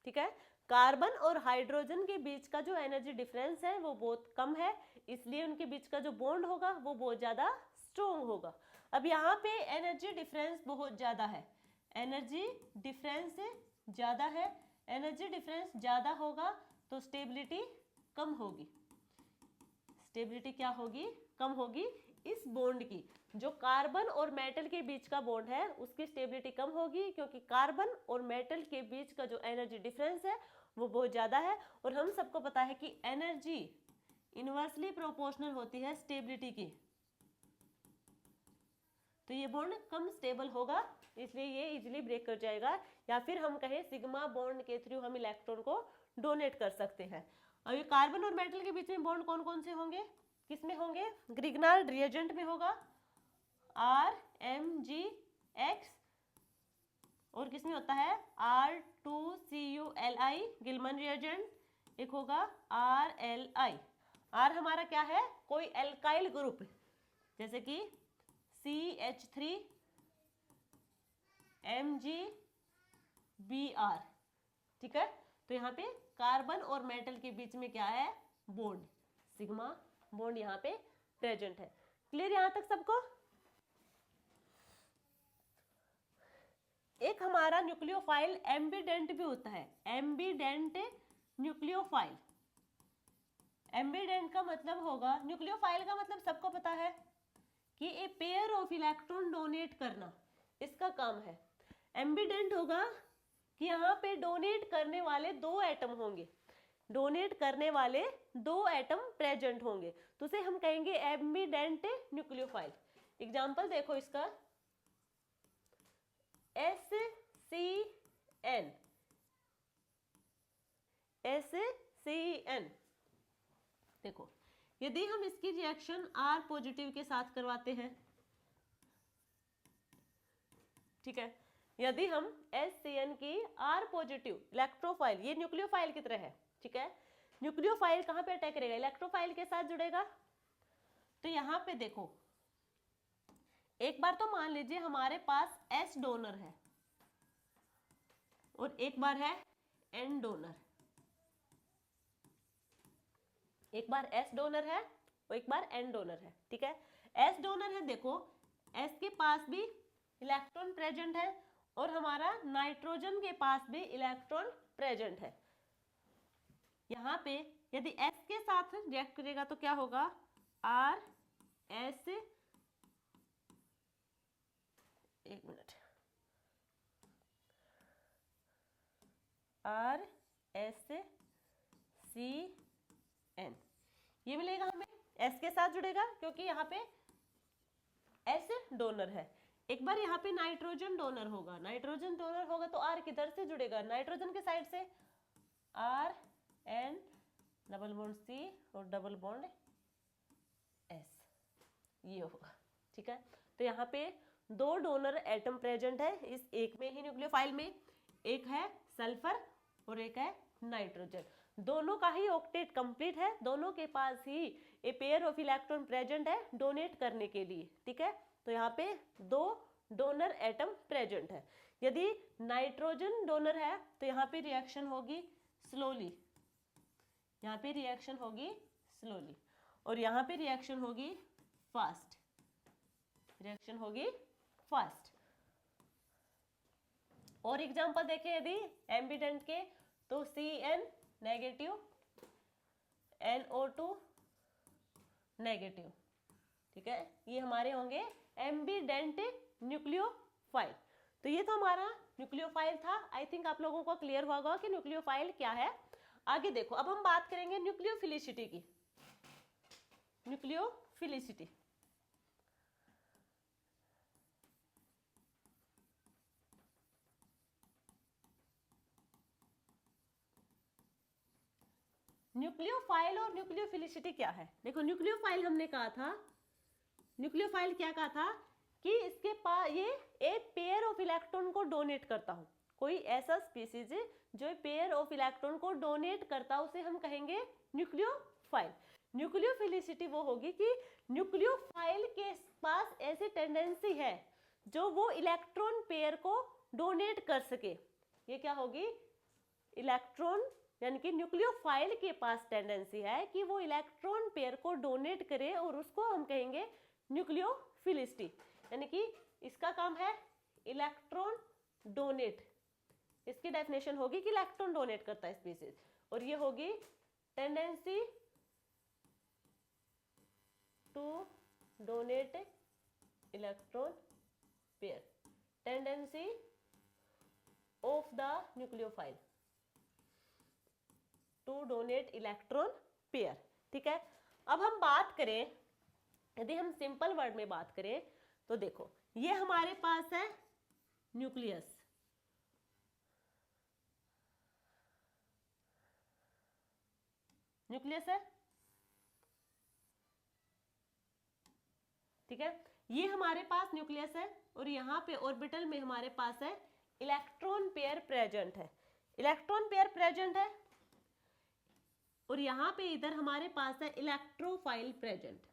ठीक है, कार्बन और हाइड्रोजन के बीच का जो एनर्जी डिफरेंस है वो बहुत कम है, इसलिए उनके बीच का जो बॉन्ड होगा वो बहुत ज्यादा स्ट्रॉन्ग होगा। अब यहाँ पे एनर्जी डिफरेंस बहुत ज्यादा है, एनर्जी डिफरेंस ज्यादा है, एनर्जी डिफरेंस ज्यादा होगा तो स्टेबिलिटी कम होगी, स्टेबिलिटी क्या होगी, कम होगी। इस बॉन्ड की, जो कार्बन और मेटल के बीच का बॉन्ड है उसकी स्टेबिलिटी कम होगी, क्योंकि कार्बन और मेटल के बीच का जो एनर्जी डिफरेंस है वो बहुत ज्यादा है, और हम सबको पता है कि एनर्जी इनवर्सली प्रोपोर्शनल होती है स्टेबिलिटी की, तो ये बॉन्ड कम स्टेबल होगा, इसलिए ये इजीली ब्रेक कर जाएगा, या फिर हम कहें सिग्मा बॉन्ड के थ्रू हम इलेक्ट्रॉन को डोनेट कर सकते हैं। और ये कार्बन और मेटल के बीच में बॉन्ड कौन कौन से होंगे, किसमें होंगे, ग्रिग्नार्ड रिएजेंट में होगा RMgX, और किसमें होता है R2CuLi गिलमन रिएजेंट, एक होगा RLi। R हमारा क्या है, कोई एल्काइल ग्रुप, जैसे कि CH3MgBr। ठीक है, तो यहाँ पे कार्बन और मेटल के बीच में क्या है, बॉन्ड, सिग्मा बॉन्ड यहाँ पे प्रेजेंट है। क्लियर यहाँ तक सबको। एक हमारा न्यूक्लियोफाइल एम्बिडेंट भी होता है, एम्बिडेंट न्यूक्लियोफाइल। एम्बिडेंट का मतलब होगा, न्यूक्लियोफाइल का मतलब सबको पता है कि ए पेयर ऑफ इलेक्ट्रॉन डोनेट करना, इसका काम है। एम्बिडेंट होगा कि यहाँ पे डोनेट करने वाले दो एटम होंगे, डोनेट करने वाले दो एटम प्रेजेंट होंगे, तो उसे हम कहेंगे एम्बिडेंट न्यूक्लियोफाइल। एग्जाम्पल देखो इसका, SCN, SCN। देखो यदि हम इसकी रिएक्शन R पॉजिटिव के साथ करवाते हैं, ठीक है, यदि हम SCN की R पॉजिटिव इलेक्ट्रोफाइल, ये न्यूक्लियोफाइल की तरह है, ठीक है, न्यूक्लियोफाइल कहां पे अटैक करेगा, इलेक्ट्रोफाइल के साथ जुड़ेगा। तो यहां पे देखो एक बार तो मान लीजिए हमारे पास S डोनर है और एक बार है N डोनर, एक बार S डोनर है और एक बार N डोनर है, ठीक है। S डोनर है, देखो S के पास भी इलेक्ट्रॉन प्रेजेंट है और हमारा नाइट्रोजन के पास भी इलेक्ट्रॉन प्रेजेंट है। यहां पे यदि S के साथ रिएक्ट करेगा तो क्या होगा, RS, एक मिनट, RSCN, ये मिलेगा हमें, S के साथ जुड़ेगा क्योंकि यहाँ पे S डोनर है। एक बार यहाँ पे नाइट्रोजन डोनर होगा, नाइट्रोजन डोनर होगा तो R किधर से जुड़ेगा, नाइट्रोजन के साइड से, RN डबल बॉन्ड C और डबल बॉन्ड S, ये होगा, ठीक है। तो यहाँ पे दो डोनर एटम प्रेजेंट है इस एक में ही न्यूक्लियोफाइल में, एक है सल्फर और एक है नाइट्रोजन, दोनों का ही ऑक्टेट कंप्लीट है, दोनों के पास ही a pair of electron present है डोनेट करने के लिए, ठीक है। तो यहाँ पे दो डोनर एटम प्रेजेंट है। यदि नाइट्रोजन डोनर है तो यहाँ पे रिएक्शन होगी स्लोली, यहाँ पे रिएक्शन होगी स्लोली और यहाँ पे रिएक्शन होगी फास्ट, रिएक्शन होगी फास्ट। और एग्जांपल देखें यदि एम्बिडेंट के, तो Cn नेगेटिव, NO2 नेगेटिव, ठीक है, ये हमारे होंगे एम्बिडेंट न्यूक्लियोफाइल। तो ये तो हमारा न्यूक्लियोफाइल था। आई थिंक आप लोगों को क्लियर होगा कि न्यूक्लियोफाइल क्या है। आगे देखो, अब हम बात करेंगे न्यूक्लियोफिलिसिटी की। न्यूक्लियोफिलिसिटी, न्यूक्लियोफाइल और न्यूक्लियोफिलिसिटी क्या है। देखो न्यूक्लियोफाइल हमने कहा था, न्यूक्लियोफाइल क्या कहा था कि इसके पास ये एक पेयर ऑफ इलेक्ट्रॉन को डोनेट करता हो, कोई ऐसा स्पीसीज जो पेयर ऑफ इलेक्ट्रॉन को डोनेट करता हो उसे हम कहेंगे न्यूक्लियोफाइल। न्यूक्लियोफिलिसिटी वो होगी कि न्यूक्लियोफाइल के पास ऐसी टेंडेंसी है जो वो इलेक्ट्रॉन पेयर को डोनेट कर सके। ये क्या होगी, इलेक्ट्रॉन, यानी कि न्यूक्लियोफाइल के पास टेंडेंसी है कि वो इलेक्ट्रॉन पेयर को डोनेट करे और उसको हम कहेंगे न्यूक्लियोफिलिसिटी। यानी कि इसका काम है इलेक्ट्रॉन डोनेट, इसकी डेफिनेशन होगी कि इलेक्ट्रॉन डोनेट करता है स्पीसीज, और ये होगी tendency to donate electron pair, tendency of the nucleophile to donate electron pair, ठीक है। अब हम बात करें, यदि हम सिंपल वर्ड में बात करें तो देखो ये हमारे पास है न्यूक्लियस, न्यूक्लियस है, ठीक है, ये हमारे पास न्यूक्लियस है और यहाँ पे ऑर्बिटल में हमारे पास है इलेक्ट्रॉन पेयर प्रेजेंट है, इलेक्ट्रॉन पेयर प्रेजेंट है, और यहाँ पे इधर हमारे पास है इलेक्ट्रोफाइल प्रेजेंट,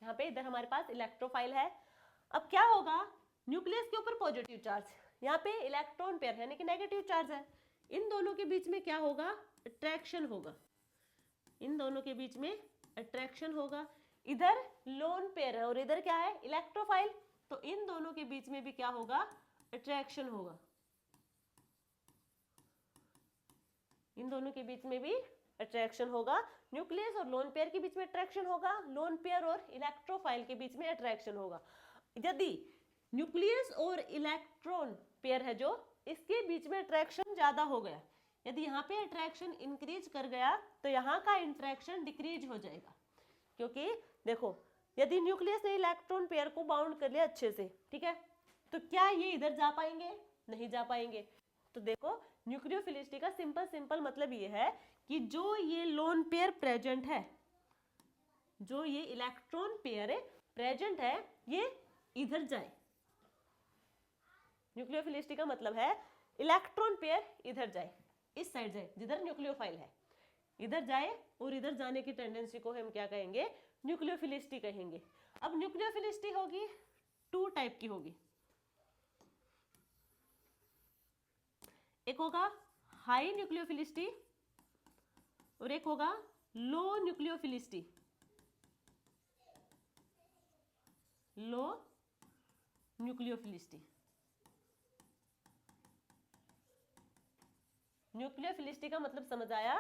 यहाँ पे इधर हमारे पास इलेक्ट्रोफाइल है। अब क्या होगा, न्यूक्लियस के ऊपर पॉजिटिव चार्ज, यहाँ पे इलेक्ट्रॉन पेयर यानी कि नेगेटिव चार्ज है, इन दोनों के बीच में क्या होगा, अट्रैक्शन होगा, इन दोनों के बीच में अट्रैक्शन होगा। इधर लोन पेयर है और इधर क्या है, इलेक्ट्रोफाइल, तो इन दोनों के बीच में भी क्या होगा, अट्रैक्शन होगा, इन दोनों के बीच में भी अट्रैक्शन होगा। न्यूक्लियस और लोन पेयर के बीच में अट्रैक्शन होगा, लोन पेयर और इलेक्ट्रोफाइल के बीच में अट्रैक्शन होगा। यदि न्यूक्लियस और इलेक्ट्रॉन पेयर है जो, इसके बीच में अट्रैक्शन ज्यादा हो गया, यदि यहाँ पे अट्रैक्शन इंक्रीज कर गया तो यहाँ का इंट्रैक्शन डिक्रीज हो जाएगा, क्योंकि देखो यदि न्यूक्लियस ने इलेक्ट्रॉन पेयर को बाउंड कर लिया अच्छे से, ठीक है, तो क्या ये इधर जा पाएंगे? नहीं जा पाएंगे। तो देखो न्यूक्लियोफिलिसिटी का सिंपल मतलब ये है कि जो ये लोन पेयर प्रेजेंट है, जो ये इलेक्ट्रॉन पेयर प्रेजेंट है, ये इधर जाए। न्यूक्लियोफिलिसिटी का मतलब है इलेक्ट्रॉन पेयर इधर जाए, इस साइड जाए जिधर न्यूक्लियोफाइल है, इधर जाए, और इधर जाने की टेंडेंसी को हम क्या कहेंगे? न्यूक्लियोफिलिसिटी कहेंगे। अब न्यूक्लियोफिलिसिटी होगी 2 टाइप की होगी, एक होगा हाई न्यूक्लियोफिलिसिटी और एक होगा लो न्यूक्लियोफिलिसिटी। लो न्यूक्लियोफिलिसिटी। न्यूक्लियोफिलिसिटी का मतलब समझ आया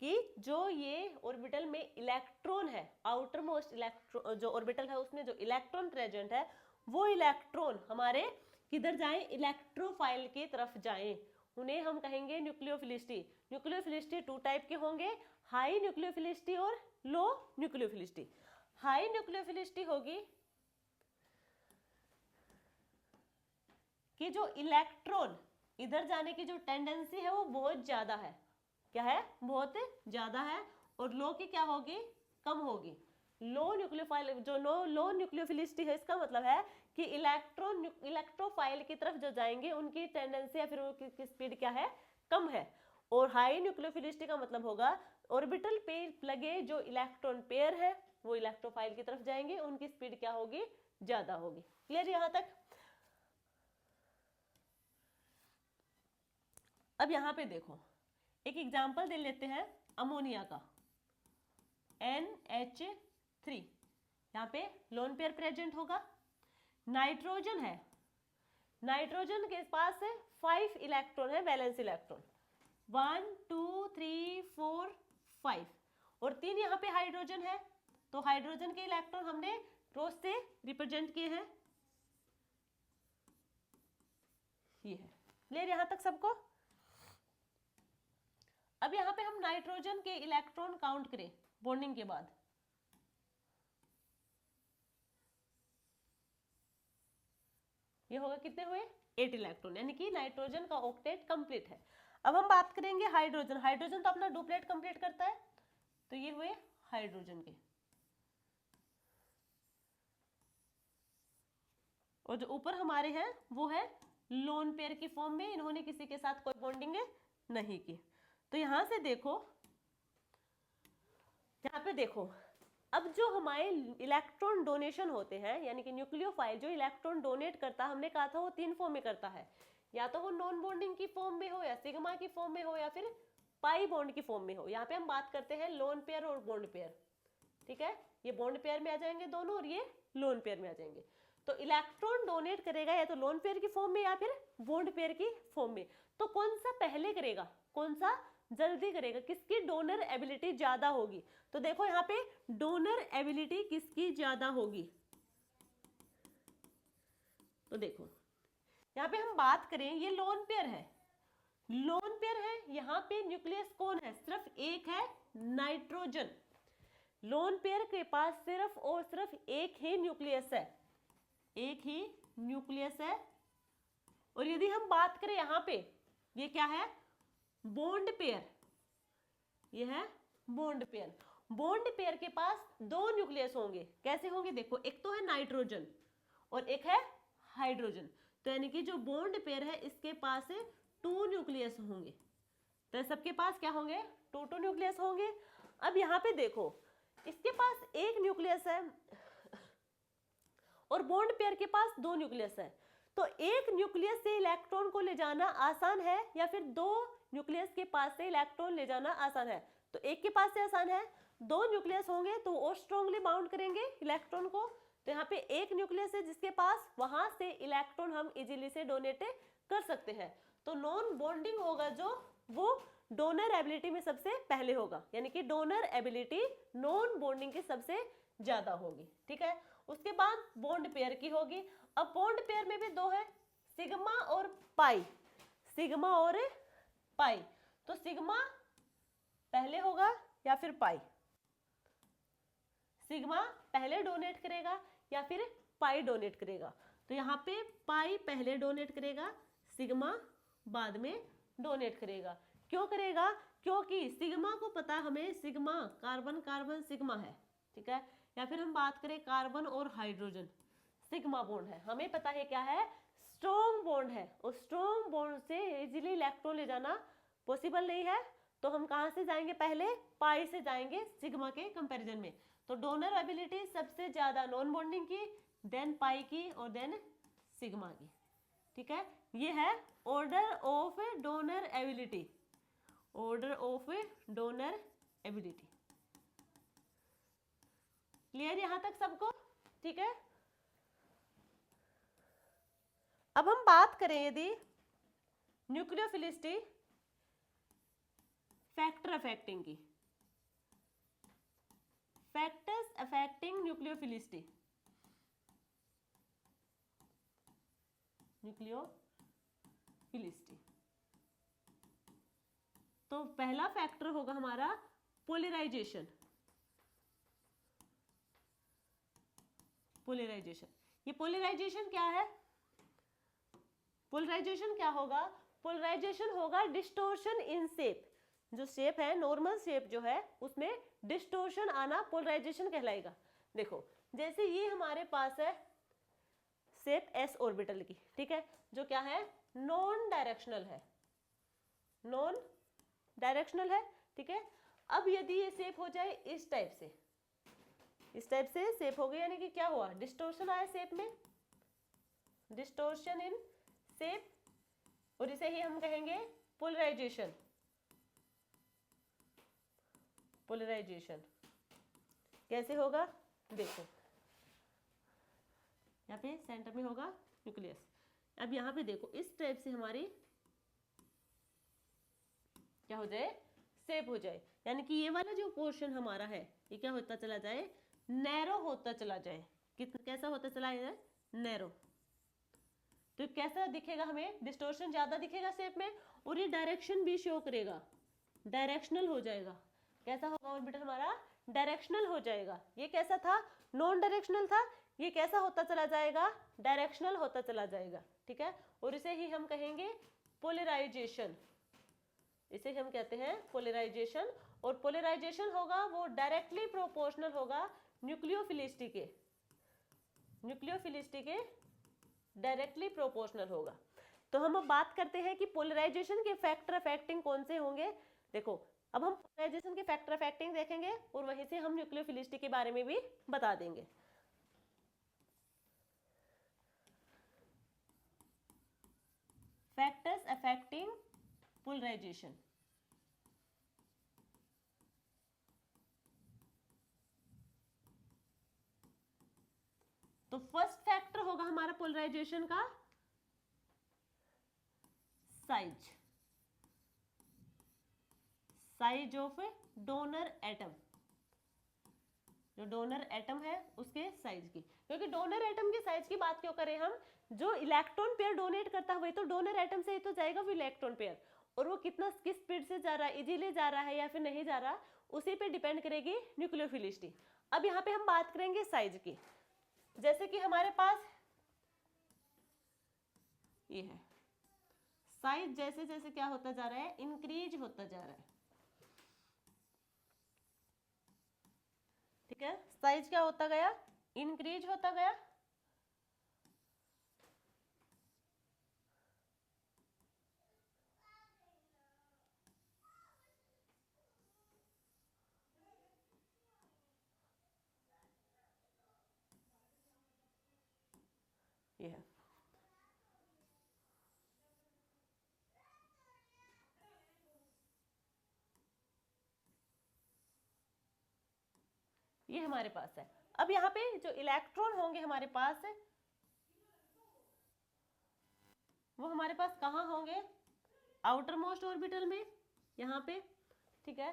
कि जो ये ऑर्बिटल में इलेक्ट्रॉन है, आउटर मोस्ट इलेक्ट्रॉन जो ऑर्बिटल है उसमें जो इलेक्ट्रॉन प्रेजेंट है, वो इलेक्ट्रॉन हमारे किधर जाएं? इलेक्ट्रोफाइल की तरफ जाएं, उन्हें हम कहेंगे न्यूक्लियोफिलिसिटी। न्यूक्लियोफिलिसिटी 2 टाइप के होंगे, हाई न्यूक्लियोफिलिसिटी और लो न्यूक्लियोफिलिसिटी। हाई न्यूक्लियोफिलिसिटी होगी कि जो इलेक्ट्रॉन इधर जाने की जो टेंडेंसी है वो बहुत ज्यादा है, क्या है? बहुत ज्यादा है। और लो की क्या होगी? कम होगी। लो न्यूक्लियोफाइल जो लो न्यूक्लियोफिलिसिटी है, इसका मतलब है कि इलेक्ट्रॉन इलेक्ट्रोफाइल की तरफ जो जाएंगे उनकी टेंडेंसी या फिर उनकी स्पीड क्या है? कम है। और हाई न्यूक्लियोफिलिसिटी का मतलब होगा ऑर्बिटल पे लगे जो इलेक्ट्रॉन पेयर है वो इलेक्ट्रोफाइल की तरफ जाएंगे, उनकी स्पीड क्या होगी? ज्यादा होगी। क्लियर यहां तक? अब यहां पे देखो एक एग्जांपल दे लेते हैं अमोनिया का, NH3, यहाँ पे लोन पेयर प्रेजेंट होगा। नाइट्रोजन है, नाइट्रोजन के पास 5 इलेक्ट्रॉन है, वैलेंस इलेक्ट्रॉन 1 2 3 4 5, और 3 यहाँ पे हाइड्रोजन है। तो हाइड्रोजन के इलेक्ट्रॉन हमने क्रॉस से रिप्रेजेंट किए हैं, ये है। क्लियर यहां तक सबको? अब यहाँ पे हम नाइट्रोजन के इलेक्ट्रॉन काउंट करें बॉन्डिंग के बाद, ये होगा कितने हुए? 8 इलेक्ट्रॉन, यानी कि नाइट्रोजन का ऑक्टेट कंप्लीट है। अब हम बात करेंगे हाइड्रोजन। हाइड्रोजन तो अपना डुप्लेट कंप्लीट करता है, तो ये हुए हाइड्रोजन के। और जो ऊपर हमारे हैं वो है लोन पेयर की फॉर्म में, इन्होंने किसी के साथ कोई बॉन्डिंग नहीं की। तो यहां से देखो, यहाँ पे देखो, अब जो हमारे इलेक्ट्रॉन डोनेशन होते हैं, यानी कि न्यूक्लियोफाइल जो इलेक्ट्रॉन डोनेट करता है, हमने कहा था वो 3 फॉर्म में करता है, या तो वो नॉन बॉन्डिंग की फॉर्म में हो, या सिग्मा की फॉर्म में हो, या फिर पाई बॉन्ड की फॉर्म में हो। यहाँ पे हम बात करते हैं लोन पेयर और बॉन्ड पेयर, ठीक है? ये बॉन्ड पेयर में आ जाएंगे दोनों, और ये लोन पेयर में आ जाएंगे। तो इलेक्ट्रॉन डोनेट करेगा या तो लोन पेयर की फॉर्म में या फिर बॉन्ड पेयर की फॉर्म में। तो कौन सा पहले करेगा, कौन सा जल्दी करेगा, किसकी डोनर एबिलिटी ज्यादा होगी? तो देखो यहाँ पे डोनर एबिलिटी किसकी ज्यादा होगी? तो देखो यहाँ पे हम बात करें, ये लोन पेयर है, लोन पेयर है, यहाँ पे न्यूक्लियस कौन है? सिर्फ एक है, नाइट्रोजन। लोन पेयर के पास सिर्फ और सिर्फ एक ही न्यूक्लियस है, एक ही न्यूक्लियस है। और यदि हम बात करें यहाँ पे, ये क्या है? बॉन्ड पेयर, ये है बॉन्ड पेयर। बॉन्ड पेयर के पास 2 न्यूक्लियस होंगे। कैसे होंगे? देखो, एक तो है नाइट्रोजन और एक है हाइड्रोजन। तो यानी कि जो बॉन्ड पेयर है इसके पास 2 न्यूक्लियस होंगे। तो सबके पास क्या होंगे? 2 न्यूक्लियस होंगे। अब यहाँ पे देखो, इसके पास 1 न्यूक्लियस है और बॉन्ड पेयर के पास 2 न्यूक्लियस है। तो एक न्यूक्लियस से इलेक्ट्रॉन को ले जाना आसान है या फिर 2 न्यूक्लियस के पास से इलेक्ट्रॉन ले जाना आसान है? तो एक के पास से आसान है, 2 न्यूक्लियस होंगे तो और स्ट्रांगली बाउंड करेंगे इलेक्ट्रॉन को। तो यहाँ पे एक न्यूक्लियस है जिसके पास, वहां से इलेक्ट्रॉन हम इजीली से डोनेट कर सकते हैं। तो नॉन बॉन्डिंग होगा जो, वो डोनर एबिलिटी में सबसे पहले होगा, यानी कि डोनर एबिलिटी नॉन बॉन्डिंग की सबसे ज्यादा होगी, ठीक है? उसके बाद बॉन्ड पेयर की होगी। अब बॉन्ड पेयर में भी 2 है, सिग्मा और पाई, सिग्मा और पाई। तो सिग्मा पहले होगा या फिर पाई? सिग्मा पहले डोनेट करेगा या फिर पाई डोनेट करेगा? तो यहाँ पे पाई पहले डोनेट करेगा, सिग्मा बाद में डोनेट करेगा। क्यों करेगा? क्योंकि सिग्मा को पता हमें सिग्मा कार्बन कार्बन सिग्मा है, ठीक है। या फिर हम बात करें कार्बन और हाइड्रोजन, सिग्मा बॉन्ड है, हमें पता है क्या है, स्ट्रॉन्ग बॉन्ड है। और स्ट्रॉन्ग बॉन्ड से इजीली इलेक्ट्रॉन ले जाना पॉसिबल नहीं है, तो हम कहां से जाएंगे, पहले पाई से जाएंगे सिग्मा के कंपैरिजन में। तो डोनर एबिलिटी सबसे ज्यादा नॉन बॉन्डिंग की, देन पाई की और देन सिग्मा की, ठीक है। ये है order of donor ability, order of donor ability. Clear यहां तक सबको? ठीक है। अब हम बात करें यदि न्यूक्लियोफिलिसिटी फैक्टर अफेक्टिंग की, फैक्टर्स अफेक्टिंग न्यूक्लियोफिलिसिटी, न्यूक्लियोफिलिसिटी। तो पहला फैक्टर होगा हमारा पोलराइजेशन, पोलराइजेशन। ये पोलराइजेशन क्या है? पोलराइजेशन क्या होगा? पोलराइजेशन होगा डिस्टोर्शन इन शेप। जो शेप है, नॉर्मल शेप जो है, उसमें डिस्टोर्शन आना पोलराइजेशन कहलाएगा। देखो जैसे ये हमारे पास है शेप एस ऑर्बिटल की, ठीक है, जो क्या है, नॉन डायरेक्शनल है, नॉन डायरेक्शनल है, ठीक है। अब यदि ये शेप हो जाए इस टाइप से, इस टाइप से शेप हो गया, यानी कि क्या हुआ, डिस्टोर्शन आया शेप में, डिस्टोर्शन इन शेप, और इसे ही हम कहेंगे पोलराइजेशन, पोलराइजेशन। कैसे होगा? देखो यहाँ पे सेंटर में होगा न्यूक्लियस। अब यहाँ पे देखो इस टाइप से हमारी क्या हो जाए, शेप हो जाए, यानी कि ये वाला जो पोर्शन हमारा है ये क्या होता चला जाए, नैरो होता चला जाए। कैसा होता चला जाए, नैरो। तो कैसा दिखेगा हमें, डिस्टोर्शन ज्यादा दिखेगा शेप में, और ये डायरेक्शन भी शो करेगा, डायरेक्शनल हो जाएगा। कैसा होगा ऑर्बिटल हमारा, डायरेक्शनल हो जाएगा। ये कैसा था, नॉन डायरेक्शनल था, ये कैसा होता चला जाएगा, डायरेक्शनल होता चला जाएगा, ठीक है। और इसे ही हम कहेंगे पोलराइजेशन, इसे हम कहते हैं पोलराइजेशन। और पोलराइजेशन होगा वो डायरेक्टली प्रोपोर्शनल होगा न्यूक्लियोफिलिसिटी के, न्यूक्लियोफिलिसिटी के डायरेक्टली प्रोपोर्शनल होगा। तो हम अब बात करते हैं कि पोलराइजेशन के फैक्टर अफेक्टिंग कौन से होंगे। देखो अब हम पोलराइजेशन के फैक्टर अफेक्टिंग देखेंगे और वहीं से हम न्यूक्लियोफिलिसिटी के बारे में भी बता देंगे। Factors affecting polarisation. तो फर्स्ट फैक्टर होगा हमारा पोलराइजेशन का size, size of donor atom, जो डोनर एटम है उसके साइज की। क्योंकि डोनर एटम के साइज की बात क्यों करें हम, जो इलेक्ट्रॉन पेयर डोनेट करता है वही तो डोनर एटम से ही तो जाएगा वो इलेक्ट्रॉन पेयर, और वो कितना किस स्पीड से जा रहा है, इजीली जा रहा है या फिर नहीं जा रहा, उसी पे डिपेंड करेगी न्यूक्लियोफिलिसिटी। अब यहाँ पे हम बात करेंगे साइज की। जैसे कि हमारे पास ये है, साइज जैसे जैसे क्या होता जा रहा है, इंक्रीज होता जा रहा है, ठीक है। साइज क्या होता गया, इंक्रीज होता गया। ये है, ये हमारे पास है। अब यहाँ पे जो इलेक्ट्रॉन होंगे हमारे पास, वो हमारे पास कहाँ होंगे, आउटर मोस्ट ऑर्बिटल में, यहाँ पे, ठीक है,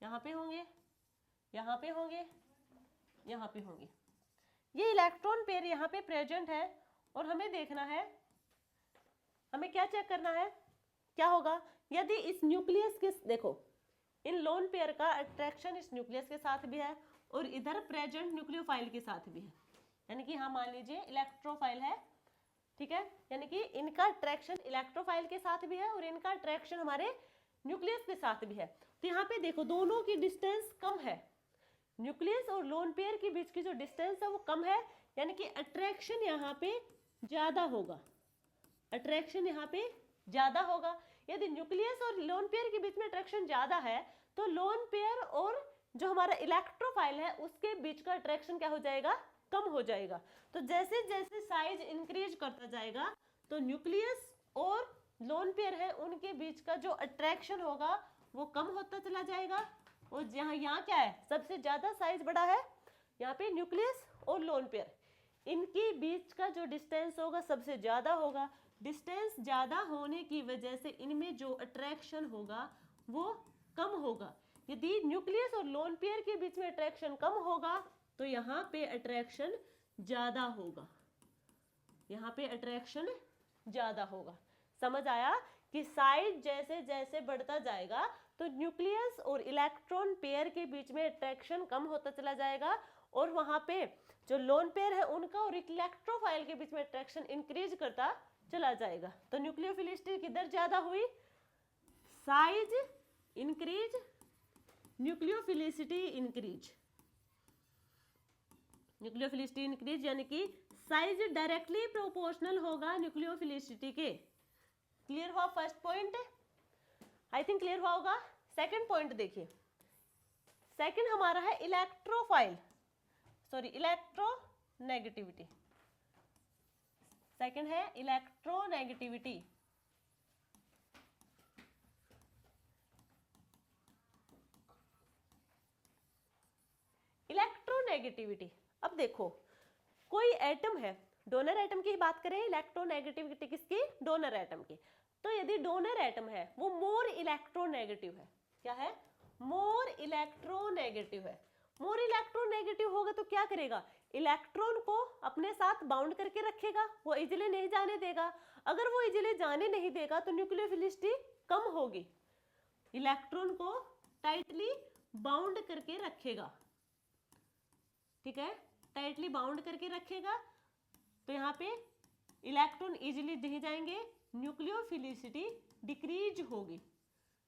यहाँ पे होंगे, यहाँ पे होंगे, यहाँ पे होंगे। ये इलेक्ट्रॉन पेयर यहाँ पे प्रेजेंट है, और हमें देखना है, हमें क्या चेक करना है, क्या होगा यदि इस न्यूक्लियस के, देखो इन लोन पेयर का अट्रैक्शन इस न्यूक्लियस के साथ भी है और इधर प्रेजेंट न्यूक्लियोफाइल के साथ भी है। यानी कि हाँ मान लीजिए इलेक्ट्रोफाइल है, ठीक है, यानी कि इनका अट्रैक्शन इलेक्ट्रोफाइल के साथ भी है और इनका अट्रैक्शन हमारे न्यूक्लियस के साथ भी है। तो यहाँ पे देखो दोनों की डिस्टेंस कम है, न्यूक्लियस और लोन पेयर के बीच की जो डिस्टेंस है वो कम है, यानी कि अट्रैक्शन यहाँ पे ज्यादा होगा, अट्रैक्शन यहाँ पे ज्यादा होगा। यदि न्यूक्लियस और लोन पेयर के बीच में अट्रैक्शन ज्यादा है तो लोन पेयर और जो हमारा इलेक्ट्रोफाइल है उसके बीच का अट्रैक्शन क्या हो जाएगा, कम हो जाएगा। तो जैसे जैसे साइज इंक्रीज करता जाएगा तो न्यूक्लियस और लोन पेयर है उनके बीच का जो अट्रैक्शन होगा वो कम होता चला जाएगा। और यहाँ क्या है, सबसे ज्यादा साइज बड़ा है यहाँ पे न्यूक्लियस और लोन पेयर, इनके बीच का जो डिस्टेंस होगा सबसे ज्यादा होगा। डिस्टेंस ज्यादा होने की वजह से इनमें जो अट्रैक्शन होगा वो कम होगा। यदि न्यूक्लियस और लोन पेयर के बीच में अट्रैक्शन कम होगा तो यहाँ पे अट्रैक्शन ज्यादा होगा, यहाँ पे अट्रैक्शन ज्यादा होगा। समझ आया कि साइज जैसे जैसे बढ़ता जाएगा तो न्यूक्लियस और इलेक्ट्रॉन पेयर के बीच में अट्रैक्शन कम होता चला जाएगा और वहां पे जो लोन पेयर है उनका और इलेक्ट्रोफाइल के बीच में अट्रैक्शन इंक्रीज करता चला जाएगा। तो न्यूक्लियोफिलिसिटी किधर ज्यादा हुई, size increase, nucleophilicity increase, nucleophilicity increase यानी कि साइज डायरेक्टली प्रोपोर्शनल होगा न्यूक्लियोफिलिसिटी के। क्लियर हुआ first point, I think clear हुआ होगा। सेकंड पॉइंट देखिए, सेकंड हमारा है इलेक्ट्रोफाइल, सॉरी इलेक्ट्रोनेगेटिविटी, सेकंड है इलेक्ट्रोनेगेटिविटी। इलेक्ट्रोनेगेटिविटी, अब देखो कोई एटम है, डोनर एटम की बात करें, इलेक्ट्रोनेगेटिविटी किसकी, डोनर एटम की। तो यदि डोनर एटम है वो मोर इलेक्ट्रोनेगेटिव है, क्या है, मोर इलेक्ट्रोनेगेटिव है। मोर इलेक्ट्रोनेगेटिव होगा तो क्या करेगा, इलेक्ट्रॉन को अपने साथ बाउंड करके रखेगा, वो इजीली नहीं जाने देगा। अगर वो इजीली जाने नहीं देगा तो न्यूक्लियोफिलिसिटी कम होगी। इलेक्ट्रॉन को टाइटली बाउंड करके रखेगा, ठीक है, टाइटली बाउंड करके रखेगा तो यहाँ पे इलेक्ट्रॉन इजीली नहीं जाएंगे, न्यूक्लियोफिलिसिटी डिक्रीज होगी।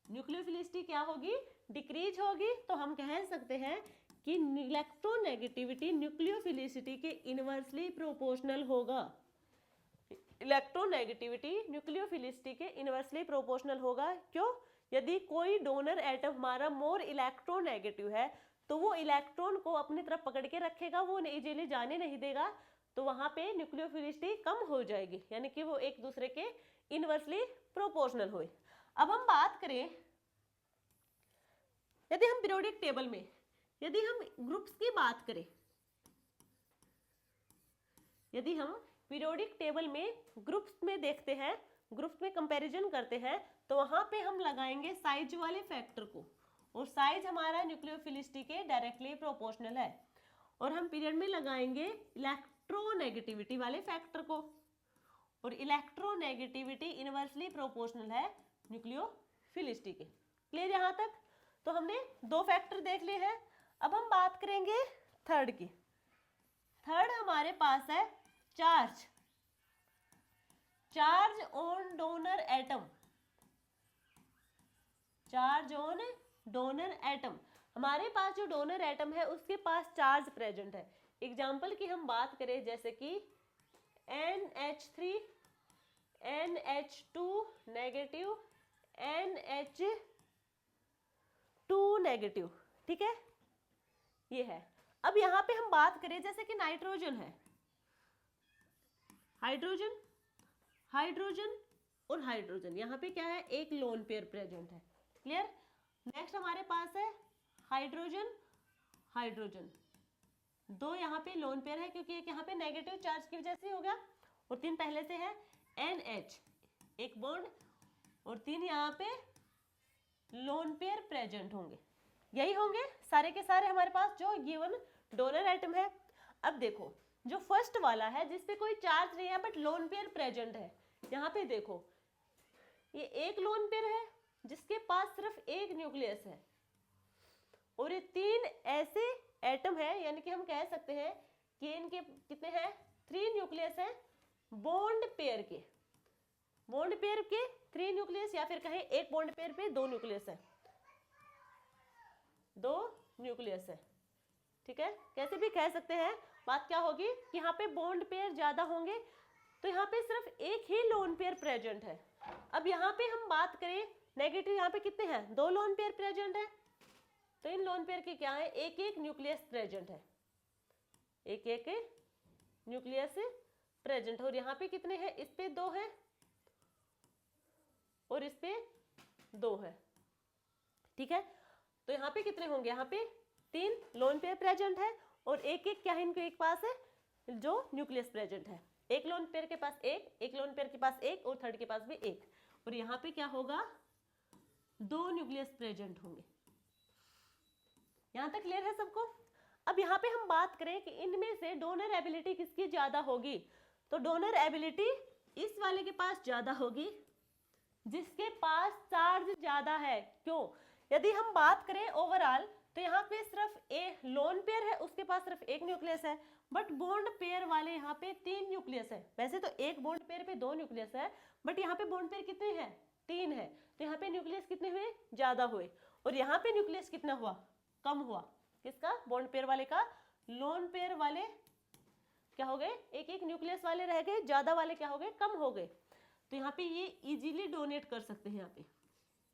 न्यूक्लियोफिलिसिटी क्या होगी, डिक्रीज होगी। तो हम कह सकते हैं कि इलेक्ट्रोनेगेटिविटी न्यूक्लियोफिलिसिटी के इनवर्सली प्रोपोर्शनल होगा। इलेक्ट्रोनेगेटिविटी न्यूक्लियोफिलिसिटी के इनवर्सली प्रोपोर्शनल होगा। क्यों, यदि कोई डोनर एटम हमारा मोर इलेक्ट्रोनेगेटिव है तो वो इलेक्ट्रॉन को अपनी तरफ पकड़ के रखेगा, वो इजीली जाने नहीं देगा, तो वहां पे न्यूक्लियोफिलिसिटी कम हो जाएगी, यानी कि वो एक दूसरे के इनवर्सली प्रोपोर्शनल हुए। अब हम बात करें, यदि हम पीरियोडिक टेबल में यदि हम ग्रुप्स की बात करें, यदि हम पीरियोडिक टेबल में ग्रुप्स में देखते हैं, ग्रुप्स में कंपैरिजन करते हैं, तो वहां पे हम लगाएंगे साइज वाले फैक्टर को, और साइज हमारा न्यूक्लियोफिलिसिटी के डायरेक्टली प्रोपोर्शनल है। और हम पीरियड में लगाएंगे इलेक्ट्रोनेगेटिविटी वाले फैक्टर को, और इलेक्ट्रोनेगेटिविटी इनवर्सली प्रोपोर्शनल है न्यूक्लियोफिलिसिटी के। क्लियर यहाँ तक? तो हमने दो फैक्टर देख लिए हैं। अब हम बात करेंगे थर्ड की। थर्ड हमारे पास है charge, charge on donor atom, charge on donor atom. हमारे पास जो डोनर एटम है उसके पास चार्ज प्रेजेंट है। एग्जाम्पल की हम बात करें जैसे कि NH3, NH2 negative, NH2 negative, ठीक है, ये है। अब यहाँ पे हम बात करें जैसे कि नाइट्रोजन है, हाइड्रोजन, हाइड्रोजन और हाइड्रोजन, यहाँ पे क्या है, एक लोन पेयर प्रेजेंट है। क्लियर? नेक्स्ट हमारे पास है हाइड्रोजन, हाइड्रोजन, दो यहाँ पे लोन पेयर है क्योंकि एक यहाँ पे नेगेटिव चार्ज की वजह से हो गया, और तीन पहले से है NH, एक बॉन्ड, और तीन यहाँ पे लोन पेयर प्रेजेंट होंगे। यही होंगे सारे के सारे हमारे पास जो गिवन डोनर एटम है। अब देखो जो फर्स्ट वाला है जिसपे कोई चार्ज नहीं है बट लोन पेयर प्रेजेंट है, यहाँ पे देखो ये एक लोन पेयर है जिसके पास सिर्फ एक न्यूक्लियस है, और ये तीन ऐसे एटम है, यानी कि हम कह सकते हैं कि इनके कितने हैं, 3 न्यूक्लियस हैं बॉन्ड पेयर के, बॉन्ड पेयर के 3 न्यूक्लियस, या फिर कहें एक बॉन्ड पेयर पे 2 न्यूक्लियस है, 2 न्यूक्लियस है, ठीक है, कैसे भी कह सकते हैं। बात क्या होगी कि यहाँ पे बॉन्ड पेयर ज्यादा होंगे तो यहाँ पे सिर्फ एक ही लोन पेयर प्रेजेंट है। अब यहाँ पे हम बात करें नेगेटिव, यहाँ पे कितने हैं, 2 लोन पेयर प्रेजेंट है, तो इन लोन पेयर के क्या है, एक एक न्यूक्लियस प्रेजेंट है, एक एक न्यूक्लियस प्रेजेंट है। और यहाँ पे कितने हैं, इस पे 2 है और इस पे 2 है, ठीक है। तो यहाँ पे कितने होंगे, यहाँ पे 3 लोन पेयर प्रेजेंट है और एक एक क्या है, इनके एक पास है जो न्यूक्लियस प्रेजेंट है, एक लोन पेयर के पास एक लोन पेयर के पास एक और थर्ड के पास भी एक, और यहाँ पे क्या होगा, 2 न्यूक्लियस प्रेजेंट होंगे। यहाँ तक क्लियर है सबको। अब यहाँ पे हम बात करें कि इनमें से डोनर एबिलिटी किसकी ज्यादा होगी, तो डोनर एबिलिटी इस वाले के पास ज्यादा होगी जिसके पास चार्ज ज्यादा है। क्यों, यदि हम बात करें ओवरऑल तो यहाँ पे सिर्फ एक लोन पेयर है, उसके पास सिर्फ एक न्यूक्लियस है, बट बॉन्ड पेयर वाले यहाँ पे 3 न्यूक्लियस है। वैसे तो एक बॉन्ड पेयर पे 2 न्यूक्लियस है, बट यहाँ पे बॉन्ड पेयर कितने हैं, 3 है, तो यहाँ पे न्यूक्लियस कितने हुए, ज्यादा हुए, और यहाँ पे न्यूक्लियस कितना हुआ, कम हुआ। किसका, बॉन्ड पेयर वाले का। लोन पेयर वाले क्या हो गए, एक एक न्यूक्लियस वाले रह गए, ज्यादा वाले क्या हो गए, कम हो गए। तो यहाँ पे ये इजीली डोनेट कर सकते हैं, यहाँ पे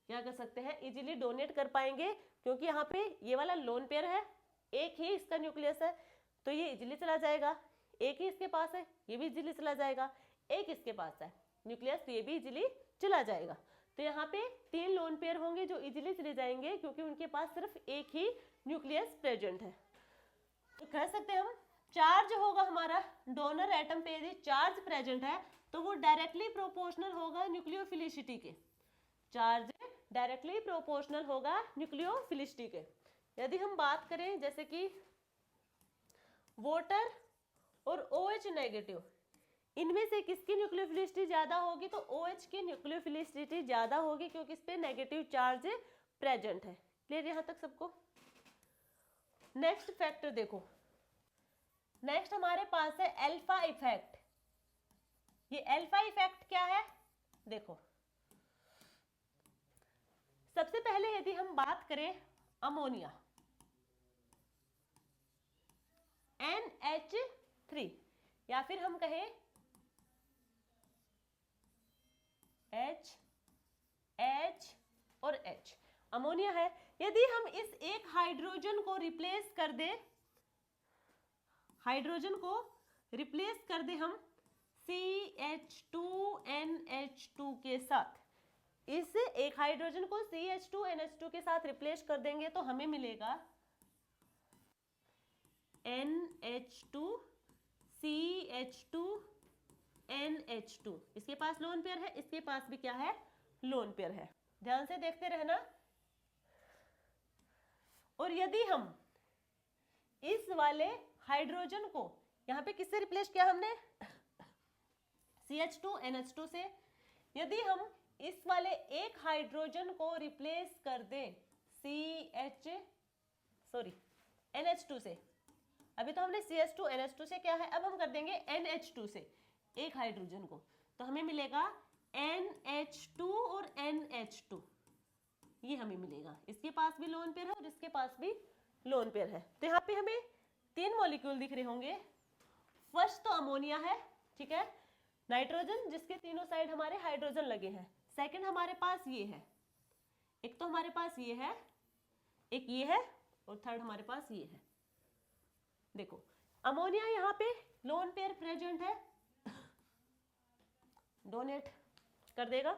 क्या कर सकते हैं, इजीली डोनेट कर पाएंगे, क्योंकि यहाँ पे ये वाला लोन पेयर है, एक ही इसका न्यूक्लियस है, तो ये इजीली चला जाएगा। एक ही इसके पास है, ये भी इजीली चला जाएगा। एक इसके पास है न्यूक्लियस, तो ये भी इजीली चला जाएगा। तो यहाँ पे 3 लोन पेयर होंगे जो इजीली चले जाएंगे, क्योंकि उनके पास सिर्फ एक ही न्यूक्लियस प्रेजेंट है। तो कह सकते हैं हम, चार्ज होगा हमारा डोनर एटम पे, यदि चार्ज प्रेजेंट है तो वो डायरेक्टली प्रोपोर्शनल होगा न्यूक्लियोफिलिसिटी के। चार्ज डायरेक्टली प्रोपोर्शनल होगा न्यूक्लियोफिलिसिटी के। यदि हम बात करें जैसे कि वाटर और OH नेगेटिव, इनमें से किसकी न्यूक्लियोफिलिसिटी ज्यादा होगी, तो OH की न्यूक्लियोफिलिसिटी ज्यादा होगी, क्योंकि इस पे नेगेटिव चार्ज प्रेजेंट है। क्लियर यहां तक सबको। नेक्स्ट फैक्टर देखो, नेक्स्ट हमारे पास है अल्फा इफेक्ट। ये अल्फा इफेक्ट क्या है, देखो सबसे पहले यदि हम बात करें अमोनिया NH3, या फिर हम कहें H और H, अमोनिया है। यदि हम इस एक हाइड्रोजन को रिप्लेस कर दे, हाइड्रोजन को रिप्लेस कर दे हम CH2NH2 के साथ, इस एक हाइड्रोजन को CH2NH2 के साथ रिप्लेस कर देंगे तो हमें मिलेगा NH2CH2NH2। इसके पास लोन पेयर है, इसके पास भी क्या है, लोन पेयर है। ध्यान से देखते रहना। और यदि हम इस वाले हाइड्रोजन को यहां पे किससे रिप्लेस किया हमने, CH2NH2 से, यदि हम इस वाले एक हाइड्रोजन को रिप्लेस कर दें NH2 से, अभी तो हमने CH2NH2 से क्या है, अब हम कर देंगे NH2 से एक हाइड्रोजन को, तो हमें मिलेगा NH2 और NH2, ये हमें मिलेगा। इसके पास भी लोन पेयर है और इसके पास भी लोन पेयर है। तो यहाँ पे हमें 3 मॉलिक्यूल दिख रहे होंगे। फर्स्ट तो अमोनिया है, ठीक है, नाइट्रोजन जिसके तीनों साइड हमारे हाइड्रोजन लगे हैं। सेकंड हमारे पास ये है, एक तो हमारे पास ये है, एक ये है, और थर्ड हमारे पास ये है। देखो अमोनिया यहाँ पे लोन पेयर प्रेजेंट है, डोनेट कर देगा।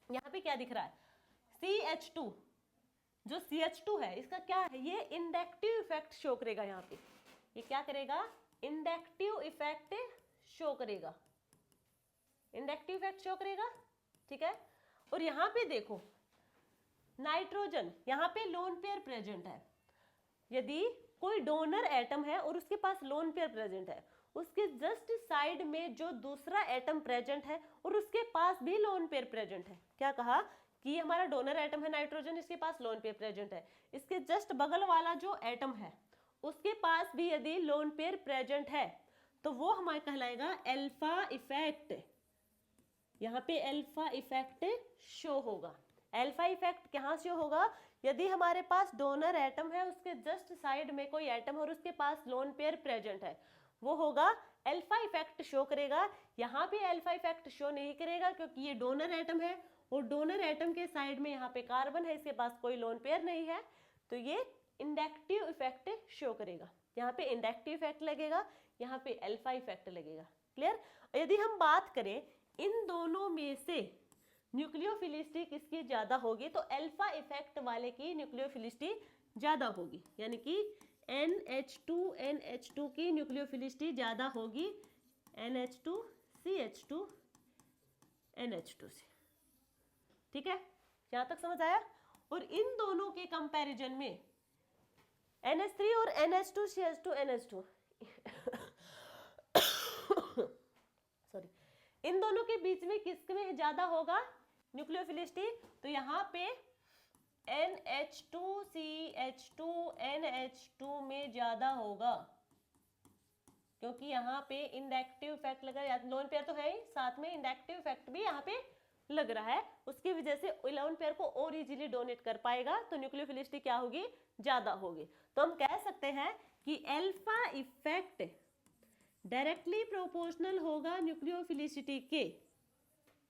यहाँ पे क्या दिख रहा है, CH2, जो CH2 है इसका क्या है, ये इंडक्टिव इफेक्ट शो करेगा। यहाँ पे ये क्या करेगा, इंडक्टिव इफेक्ट शो करेगा, इंडक्टिव इफेक्ट शो करेगा, ठीक है। और यहाँ पे देखो नाइट्रोजन, यहाँ पे लोन पेयर प्रेजेंट है। यदि कोई डोनर एटम है और उसके पास लोन पेयर प्रेजेंट है, उसके जस्ट साइड में जो दूसरा एटम प्रेजेंट है और उसके पास भी लोन पेयर प्रेजेंट है, क्या कहा कि ये हमारा डोनर एटम है नाइट्रोजन, इसके पास लोन पेयर प्रेजेंट है। इसके जस्ट बगल वाला जो एटम है उसके पास भी यदि लोन पेयर प्रेजेंट है तो वो हमारा कहलाएगा अल्फा इफेक्ट। यहाँ पे अल्फा इफेक्ट शो होगा। अल्फा इफेक्ट कहाँ शो होगा? यदि हमारे पास डोनर एटम है, उसके जस्ट साइड में कोई एटम और उसके पास लोन पेयर प्रेजेंट है, वो होगा अल्फा इफेक्ट शो करेगा। यहाँ पे अल्फा इफेक्ट शो नहीं करेगा क्योंकि ये डोनर एटम है और डोनर एटम के साइड में यहाँ पे कार्बन है, इसके पास कोई लोन पेयर नहीं है, तो ये इंडक्टिव इफेक्ट शो करेगा। यहाँ पे इंडक्टिव इफेक्ट लगेगा, यहाँ पे अल्फा इफेक्ट लगेगा। क्लियर? यदि हम बात करें इन दोनों में से न्यूक्लियोफिलिसिटी किसकी ज्यादा होगी, तो अल्फा इफेक्ट वाले की न्यूक्लियोफिलिसिटी ज्यादा होगी, यानी कि NH2 की न्यूक्लियोफिलिसिटी ज्यादा होगी NH2 CH2 NH2 से। ठीक है, यहां तक समझ आया? और इन दोनों के कंपैरिजन में NH3 और NH2 CH2 NH2 सॉरी, इन दोनों के बीच में किसमें ज्यादा होगा न्यूक्लियोफिलिसिटी? तो यहाँ पे NH2 CH2 NH2 में ज्यादा होगा, क्योंकि यहाँ पे इंडक्टिव इफेक्ट लगा, लोन पेयर तो है ही, साथ में इंडक्टिव इफेक्ट भी यहाँ पे लग रहा है, उसकी वजह से लोन पेयर को और इजीली डोनेट कर पाएगा, तो न्यूक्लियोफिलिसिटी क्या होगी? ज्यादा होगी। तो हम कह सकते हैं कि अल्फा इफेक्ट डायरेक्टली प्रोपोर्शनल होगा न्यूक्लियोफिलिसिटी के।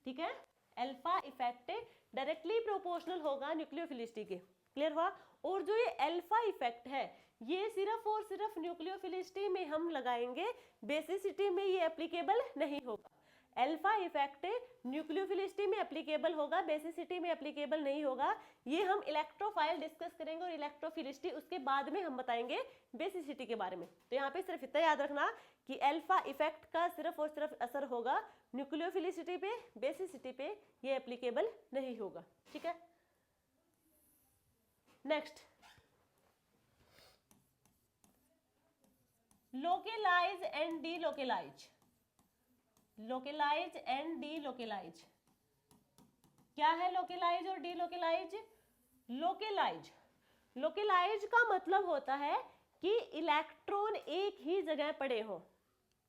ठीक है, अल्फा इफेक्ट डायरेक्टली प्रोपोर्शनल होगा न्यूक्लियोफिलिसिटी के। क्लियर हुआ? और जो ये अल्फा इफेक्ट है ये सिर्फ और सिर्फ न्यूक्लियोफिलिसिटी में हम लगाएंगे, बेसिसिटी में ये एप्लीकेबल नहीं होगा। अल्फा इफेक्ट न्यूक्लियोफिलिसिटी में एप्लीकेबल होगा, बेसिसिटी में एप्लीकेबल नहीं होगा। ये हम इलेक्ट्रोफाइल डिस्कस करेंगे और इलेक्ट्रोफिलिसिटी उसके बाद में हम बताएंगे बेसिसिटी के बारे में। तो यहाँ पे सिर्फ इतना याद रखना कि अल्फा इफेक्ट का सिर्फ और सिर्फ असर होगा न्यूक्लियोफिलिसिटी पे, बेसिसिटी पे ये एप्लीकेबल नहीं होगा। ठीक है, next, localize and delocalize. Localize and delocalize क्या है? लोकेलाइज और डीलोकेलाइज। लोकेलाइज का मतलब होता है कि इलेक्ट्रॉन एक ही जगह पड़े हो,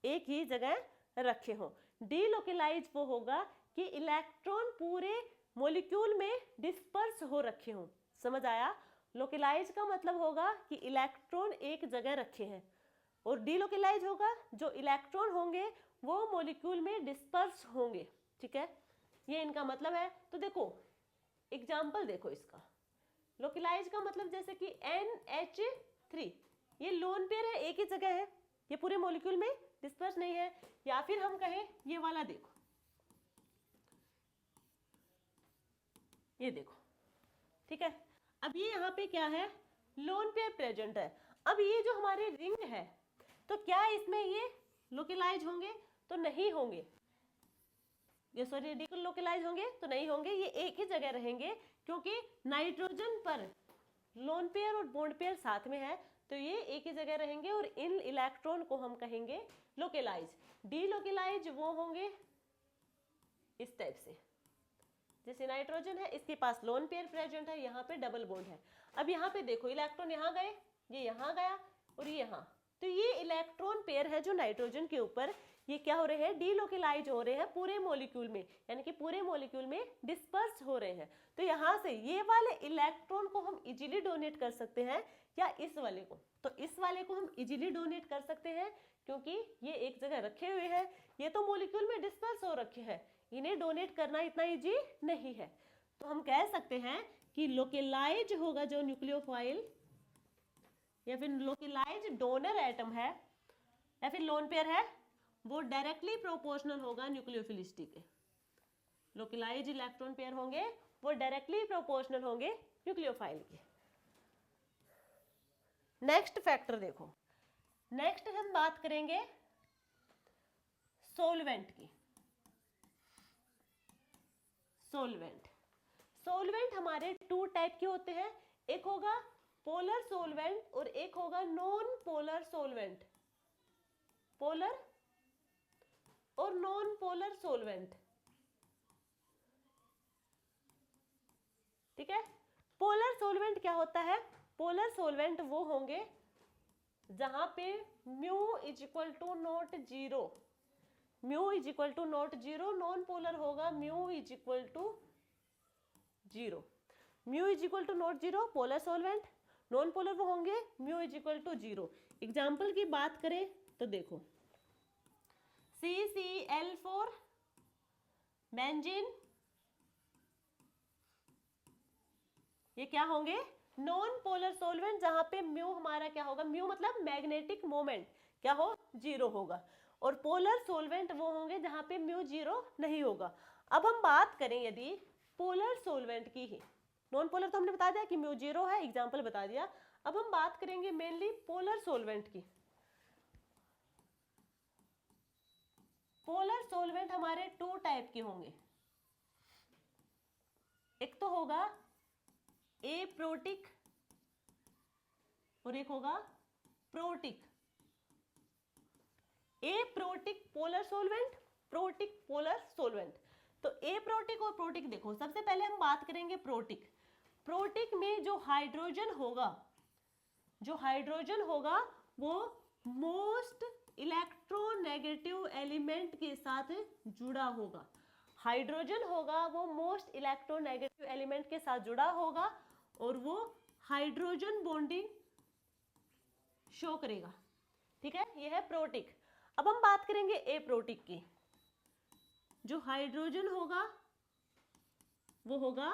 एक ही जगह रखे हो। डीलोकेलाइज वो होगा कि इलेक्ट्रॉन पूरे मॉलिक्यूल में डिस्पर्स हो रखे हो। समझ आया? लोकेलाइज का मतलब होगा कि इलेक्ट्रॉन एक जगह रखे हैं, और डीलोकेलाइज होगा जो इलेक्ट्रॉन होंगे वो मॉलिक्यूल में डिस्पर्स होंगे। ठीक है, ये इनका मतलब है। तो देखो एग्जाम्पल देखो इसका। लोकेलाइज का मतलब जैसे कि NH3 ये लोन पेयर है, एक ही जगह है, ये पूरे मॉलिक्यूल में डिस्पर्स नहीं है। या फिर हम कहें ये वाला देखो, ये देखो। ठीक है, अब ये यहाँ पे क्या है? लोन पेयर प्रेजेंट है। अब ये जो हमारे रिंग है, तो क्या इसमें ये लोकेलाइज होंगे? तो नहीं होंगे। ये सॉरी डीलोकेलाइज होंगे? तो नहीं होंगे, ये एक ही जगह रहेंगे, क्योंकि नाइट्रोजन पर लोन पेयर और बॉन्ड पेयर साथ में है, तो ये एक ही जगह रहेंगे और इन इलेक्ट्रॉन को हम कहेंगे लोकेलाइज। डीलोकेलाइज वो होंगे इस टाइप से, जैसे नाइट्रोजन है, इसके पास लोन पेयर प्रेजेंट है, यहाँ पे डबल बॉन्ड है। अब यहाँ पे देखो इलेक्ट्रॉन यहाँ गए, ये यहाँ गया और ये यहाँ, तो ये इलेक्ट्रॉन पेयर है जो नाइट्रोजन के ऊपर, ये क्या हो रहे हैं? डीलोकेलाइज हो रहे हैं पूरे मॉलिक्यूल में, यानी कि पूरे मॉलिक्यूल में डिस्पर्स हो रहे हैं। तो यहाँ से ये वाले इलेक्ट्रॉन को हम इजीली डोनेट कर सकते हैं, या इस वाले को, तो इस वाले को हम इजीली डोनेट कर सकते हैं, क्योंकि ये एक जगह रखे हुए हैं, ये तो मॉलिक्यूल में डिस्पर्स हो रखे हैं, इन्हें डोनेट करना इतना इजी नहीं है। तो हम कह सकते हैं कि लोकेलाइज होगा जो न्यूक्लियोफाइल या फिर लोकेलाइज डोनर एटम है या फिर लोन पेयर है, वो डायरेक्टली प्रोपोर्शनल होगा न्यूक्लियोफिलिसिटी के। लोकेलाइज इलेक्ट्रॉन पेयर होंगे वो डायरेक्टली प्रोपोर्शनल होंगे न्यूक्लियोफाइल के। नेक्स्ट फैक्टर देखो, नेक्स्ट हम बात करेंगे सोलवेंट की। सोलवेंट हमारे टू टाइप के होते हैं, एक होगा पोलर सोलवेंट और एक होगा नॉन पोलर सोलवेंट। पोलर और नॉन पोलर सोलवेंट। ठीक है, पोलर सोलवेंट क्या होता है? पोलर सोलवेंट वो होंगे जहां पे mu is equal to not zero, mu is equal to not zero, non polar होगा mu is equal to zero. Mu is equal to not zero polar solvent, non polar वो होंगे mu is equal to zero. Example की बात करें तो देखो CCl4 benzene, ये क्या होंगे नॉन पोलर सॉल्वेंट, जहां पे म्यू हमारा क्या होगा, म्यू मतलब मैग्नेटिक मोमेंट क्या हो जीरो होगा, और पोलर सॉल्वेंट वो होंगे जहां पे म्यू जीरो नहीं होगा। अब हम बात करें यदि पोलर सॉल्वेंट की ही, नॉन पोलर तो हमने बता दिया कि म्यू जीरो है, एग्जाम्पल बता दिया। अब हम बात करेंगे मेनली पोलर सॉल्वेंट की। पोलर सॉल्वेंट हमारे टू टाइप के होंगे, एक तो होगा एप्रोटिक और एक होगा protic. Aprotic polar solvent, protic polar solvent. तो एप्रोटिक और प्रोटिक देखो, सबसे पहले हम बात करेंगे प्रोटिक। प्रोटिक में जो हाइड्रोजन होगा, जो हाइड्रोजन होगा वो मोस्ट इलेक्ट्रोनेगेटिव एलिमेंट के साथ जुड़ा होगा। हाइड्रोजन होगा वो मोस्ट इलेक्ट्रोनेगेटिव एलिमेंट के साथ जुड़ा होगा और वो हाइड्रोजन बॉन्डिंग शो करेगा। ठीक है, ये है प्रोटिक। अब हम बात करेंगे एप्रोटिक की। जो हाइड्रोजन होगा वो होगा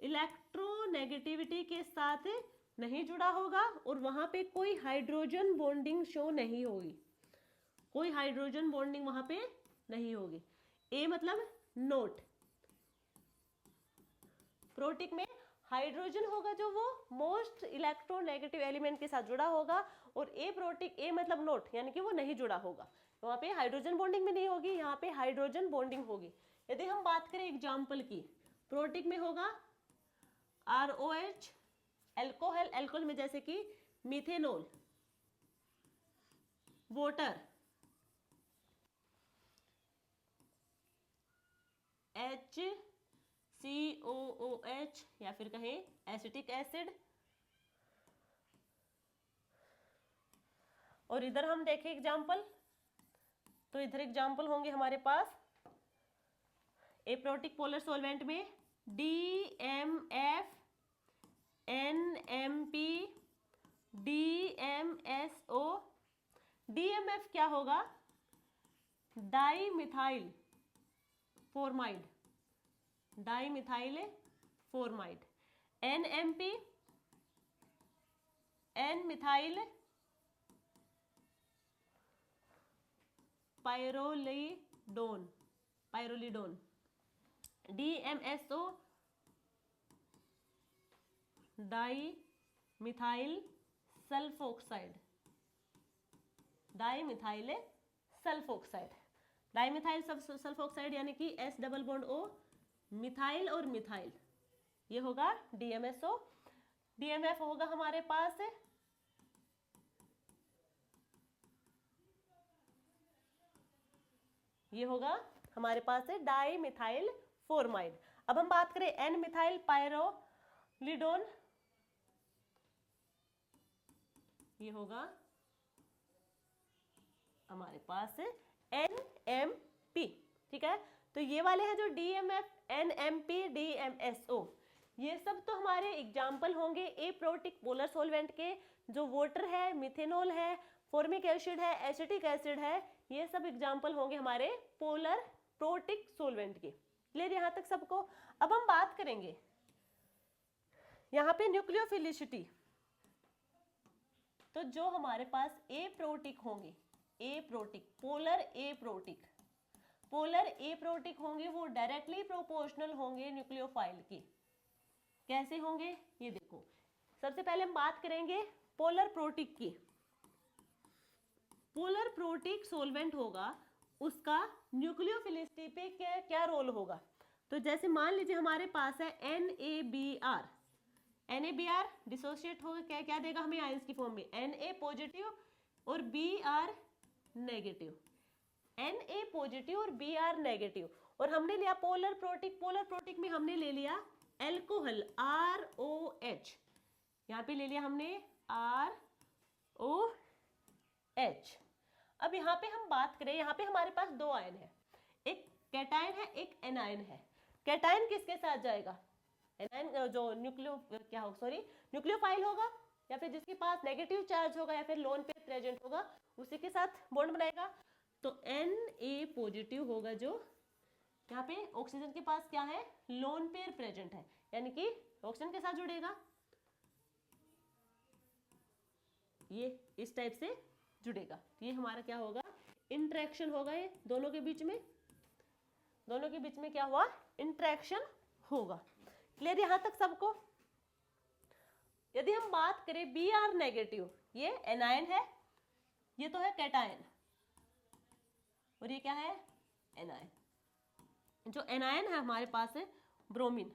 इलेक्ट्रोनेगेटिविटी के साथ नहीं जुड़ा होगा और वहां पे कोई हाइड्रोजन बॉन्डिंग शो नहीं होगी, कोई हाइड्रोजन बॉन्डिंग वहां पे नहीं होगी। ए मतलब नोट। प्रोटिक में हाइड्रोजन होगा जो वो मोस्ट इलेक्ट्रोनेगेटिव एलिमेंट के साथ जुड़ा होगा, और ए प्रोटिक, ए मतलब नोट यानी कि वो नहीं जुड़ा होगा, वहां पे हाइड्रोजन बॉन्डिंग में नहीं होगी, यहाँ पे हाइड्रोजन बॉन्डिंग होगी। यदि हम बात करें एग्जाम्पल की, प्रोटिक में होगा ROH, एल्कोहल, एल्कोहल में जैसे कि मिथेनॉल, वाटर, HCOOH या फिर कहें एसिटिक एसिड। और इधर हम देखें एग्जाम्पल, तो इधर एग्जाम्पल होंगे हमारे पास एप्रोटिक पोलर सॉल्वेंट में DMF, NMP, DMSO। DMF क्या होगा, dimethyl formamide, dimethyl formamide. NMP, N methyl pyrrolidone, pyrrolidone. DMSO dimethyl sulphoxide, dimethyl sulphoxide. Dimethyl sulphoxide यानी कि S double bond O, methyl और methyl, ये होगा DMSO। DMF होगा हमारे पास ये होगा हमारे पास है डाई मिथाइल फॉर्माइड। अब हम बात करें N मिथाइल पायरोलिडोन, ये होगा हमारे पास NMP। ठीक है, तो ये वाले हैं जो DMF, NMP, DMSO, ये सब तो हमारे एग्जाम्पल होंगे एप्रोटिक पोलर सॉल्वेंट के। जो वाटर है, मिथेनॉल है, फॉर्मिक एसिड है, एसिटिक एसिड है, ये सब एग्जाम्पल होंगे हमारे पोलर प्रोटिक सॉल्वेंट के। क्लियर यहाँ तक सबको। अब हम बात करेंगे यहाँ पे न्यूक्लियोफिलिसिटी। तो जो हमारे पास एप्रोटिक होंगे, aprotic, polar aprotic, polar aprotic होंगे वो डायरेक्टली प्रोपोर्शनल होंगे न्यूक्लियोफाइल के। कैसे होंगे ये देखो, सबसे पहले हम बात करेंगे पोलर प्रोटिक की। पोलर प्रोटिक सॉल्वेंट होगा, उसका न्यूक्लियोफिलिसिटी पे क्या क्या रोल होगा। तो जैसे मान लीजिए हमारे पास है NaBr, NaBr डिसोसिएट होगा, क्या क्या देगा हमें आयंस की फॉर्म में, Na पॉजिटिव और Br नेगेटिव, Na पॉजिटिव और Br नेगेटिव। और हमने लिया पोलर प्रोटिक, पोलर प्रोटिक में हमने ले लिया एल्कोहल ROH, यहाँ पे ले लिया हमने CH। अब यहाँ पे हम बात करें, यहाँ पे हमारे पास दो आयन है, एक कैटायन है एक एनायन है। कैटायन किसके साथ जाएगा? एनायन जो न्यूक्लियोफाइल होगा, या फिर जिसके पास नेगेटिव चार्ज होगा, या फिर लोन पेयर प्रेजेंट होगा, उसी के साथ बॉन्ड बनाएगा। तो Na पॉजिटिव होगा, जो यहाँ पे ऑक्सीजन के पास क्या है, लोन पेयर प्रेजेंट है, यानी कि ऑक्सीजन के साथ जुड़ेगा, ये इस टाइप से जुड़ेगा। ये हमारा क्या होगा, इंटरेक्शन होगा, ये दोनों के बीच में क्या हुआ, इंटरेक्शन होगा। क्लियर यहां तक सबको? यदि हम बात करें Br नेगेटिव, ये एनायन है, ये तो है कैटायन, और ये क्या है, एनायन। जो एनायन है हमारे पास है ब्रोमीन,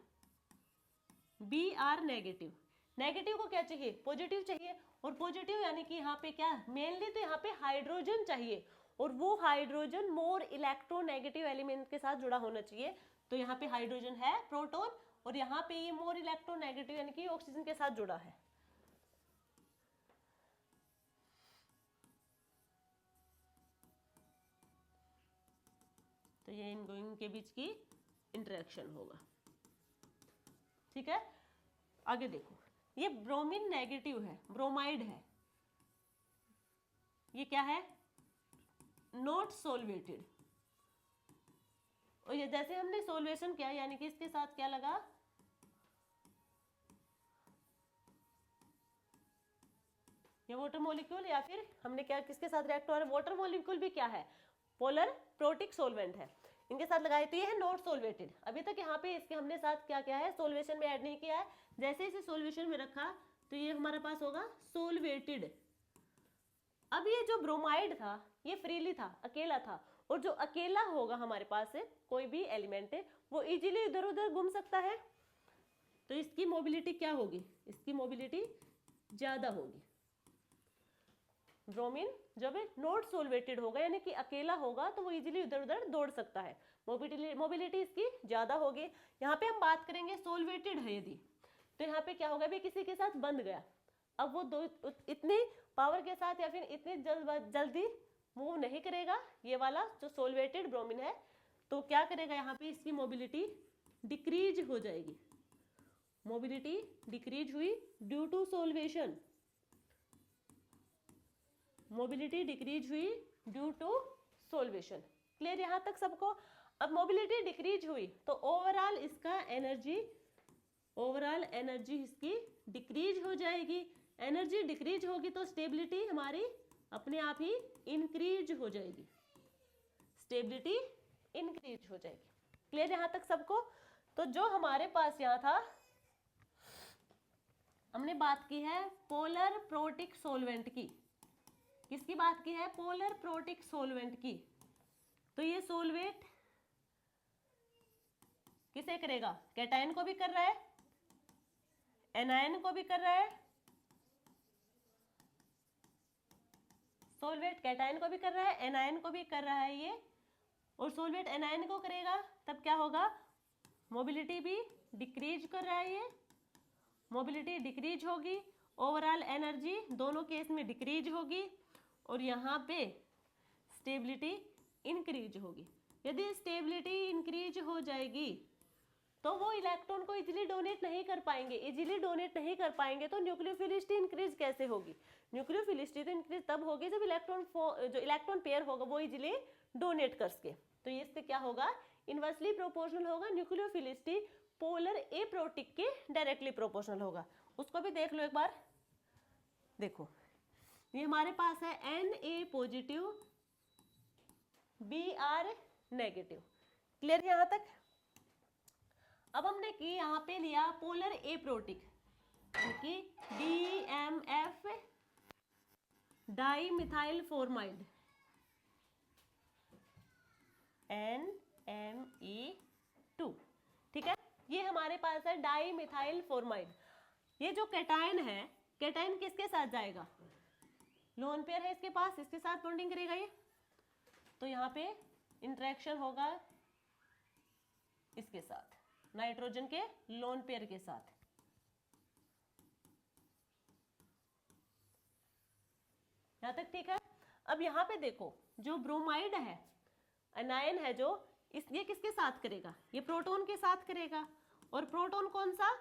Br नेगेटिव। नेगेटिव को क्या चाहिए, पॉजिटिव चाहिए, और पॉजिटिव यानी कि यहाँ पे क्या, मेनली तो यहाँ पे हाइड्रोजन चाहिए, और वो हाइड्रोजन मोर इलेक्ट्रोनेगेटिव एलिमेंट के साथ जुड़ा होना चाहिए। तो यहाँ पे हाइड्रोजन है, प्रोटॉन, और यहाँ पे ये मोर इलेक्ट्रोनेगेटिव यानी कि ऑक्सीजन के साथ जुड़ा है। तो ये इनके बीच की इंटरेक्शन होगा। ठीक है, आगे देखो, ये ब्रोमीन नेगेटिव है, ब्रोमाइड है, ये क्या है, नॉट सोल्वेटेड। और ये जैसे हमने सोल्वेशन किया, यानी कि इसके साथ क्या लगा, ये वाटर मॉलिक्यूल, या फिर हमने क्या किसके साथ रिएक्ट हो रहा है, वाटर मॉलिक्यूल भी क्या है, पोलर प्रोटिक सोलवेंट है, इनके साथ लगाए, तो ये है नॉट सोल्वेटेड। अभी तक यहाँ पे इसके हमने साथ क्या क्या है, सोल्वेशन में ऐड नहीं किया है। जैसे इसे सोल्वेशन में रखा तो ये हमारे पास होगा सोलवेटेड। अब ये जो ब्रोमाइड था ये फ्रीली था, अकेला था, और जो अकेला होगा हमारे पास है कोई भी एलिमेंट है, वो इजीली इधर उधर घूम सकता है, तो इसकी मोबिलिटी क्या होगी, इसकी मोबिलिटी ज्यादा होगी। ब्रोमीन जब नॉट सोल्वेटेड होगा यानी कि अकेला होगा तो वो इजीली इधर उधर दौड़ सकता है, मोबिलिटी इसकी ज्यादा होगी। यहाँ पे हम बात करेंगे सोल्वेटेड है यदि, तो यहाँ पे क्या होगा, भी किसी के साथ बंध गया, अब वो दो इतनी पावर के साथ या फिर इतनी जल्दी मूव नहीं करेगा, ये वाला जो सोल्वेटेड ब्रोमीन है, तो क्या करेगा, यहाँ पे इसकी मोबिलिटी डिक्रीज हो जाएगी। मोबिलिटी डिक्रीज हुई due to solvation, mobility decrease हुई ड्यू टू सोल्वेशन। क्लियर यहाँ तक सबको? अब मोबिलिटी डिक्रीज हुई तो ओवरऑल एनर्जी इसकी डिक्रीज हो जाएगी। एनर्जी डिक्रीज होगी तो स्टेबिलिटी हमारी अपने आप ही इंक्रीज हो जाएगी, स्टेबिलिटी इंक्रीज हो जाएगी। क्लियर यहाँ तक सबको? तो जो हमारे पास यहाँ था, हमने बात की है पोलर प्रोटिक सोलवेंट की। किसकी बात की है? पोलर प्रोटिक सोलवेंट की। तो ये सोलवेट किसे करेगा? कैटायन को भी कर रहा है, एनायन को भी कर रहा है। सोलवेट कैटायन को भी कर रहा है, एनायन को भी कर रहा है ये, और सोलवेट एनायन को करेगा तब क्या होगा, मोबिलिटी भी डिक्रीज कर रहा है, ये मोबिलिटी डिक्रीज होगी, ओवरऑल एनर्जी दोनों केस में डिक्रीज होगी, और यहाँ पे स्टेबिलिटी इंक्रीज होगी। यदि स्टेबिलिटी इंक्रीज हो जाएगी तो वो इलेक्ट्रॉन को इजीली डोनेट नहीं कर पाएंगे। इजीली डोनेट नहीं कर पाएंगे तो न्यूक्लियोफिलिसिटी इंक्रीज कैसे होगी? न्यूक्लियोफिलिसिटी तो इंक्रीज तब होगी जब जो इलेक्ट्रॉन पेयर होगा वो इजीली डोनेट कर सके। तो ये इससे क्या होगा, इनवर्सली प्रोपोर्शनल होगा। न्यूक्लियोफिलिसिटी पोलर एप्रोटिक के डायरेक्टली प्रोपोर्शनल होगा। उसको भी देख लो एक बार। देखो ये हमारे पास है Na positive Br negative. Clear यहाँ तक? अब हमने की यहाँ पे लिया पोलर एप्रोटिक कि DMF डाईमिथाइल फॉर्माइड NMe2। ठीक है, ये हमारे पास है डाईमिथाइल फॉर्माइड। ये जो कैटायन है, कैटायन किसके साथ जाएगा? लोन पेयर है इसके पास, इसके साथ बॉन्डिंग करेगा ये, तो यहाँ पे इंटरेक्शन होगा इसके साथ, नाइट्रोजन के लोन पेयर के साथ। यहाँ तक ठीक है। अब यहाँ पे देखो जो ब्रोमाइड है, एनायन है जो ये किसके साथ करेगा, ये प्रोटॉन के साथ करेगा। और प्रोटॉन कौन सा,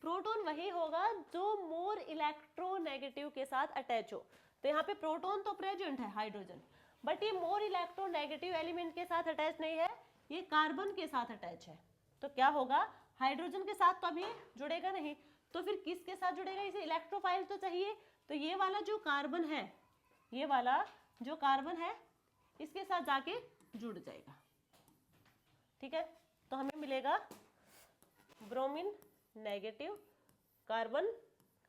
प्रोटॉन वही होगा जो मोर इलेक्ट्रोनेगेटिव के साथ अटैच हो। तो यहाँ पे प्रोटॉन तो प्रेजेंट है हाइड्रोजन, बट ये मोर इलेक्ट्रोनेगेटिव एलिमेंट के साथ अटैच नहीं है, ये कार्बन के साथ अटैच है। तो क्या होगा, हाइड्रोजन के साथ तो अभी जुड़ेगा नहीं, तो फिर किसके साथ जुड़ेगा, इसे इलेक्ट्रोफाइल तो चाहिए। तो ये वाला जो कार्बन है, ये वाला जो कार्बन है इसके साथ जाके जुड़ जाएगा। ठीक है, तो हमें मिलेगा ब्रोमीन नेगेटिव, कार्बन,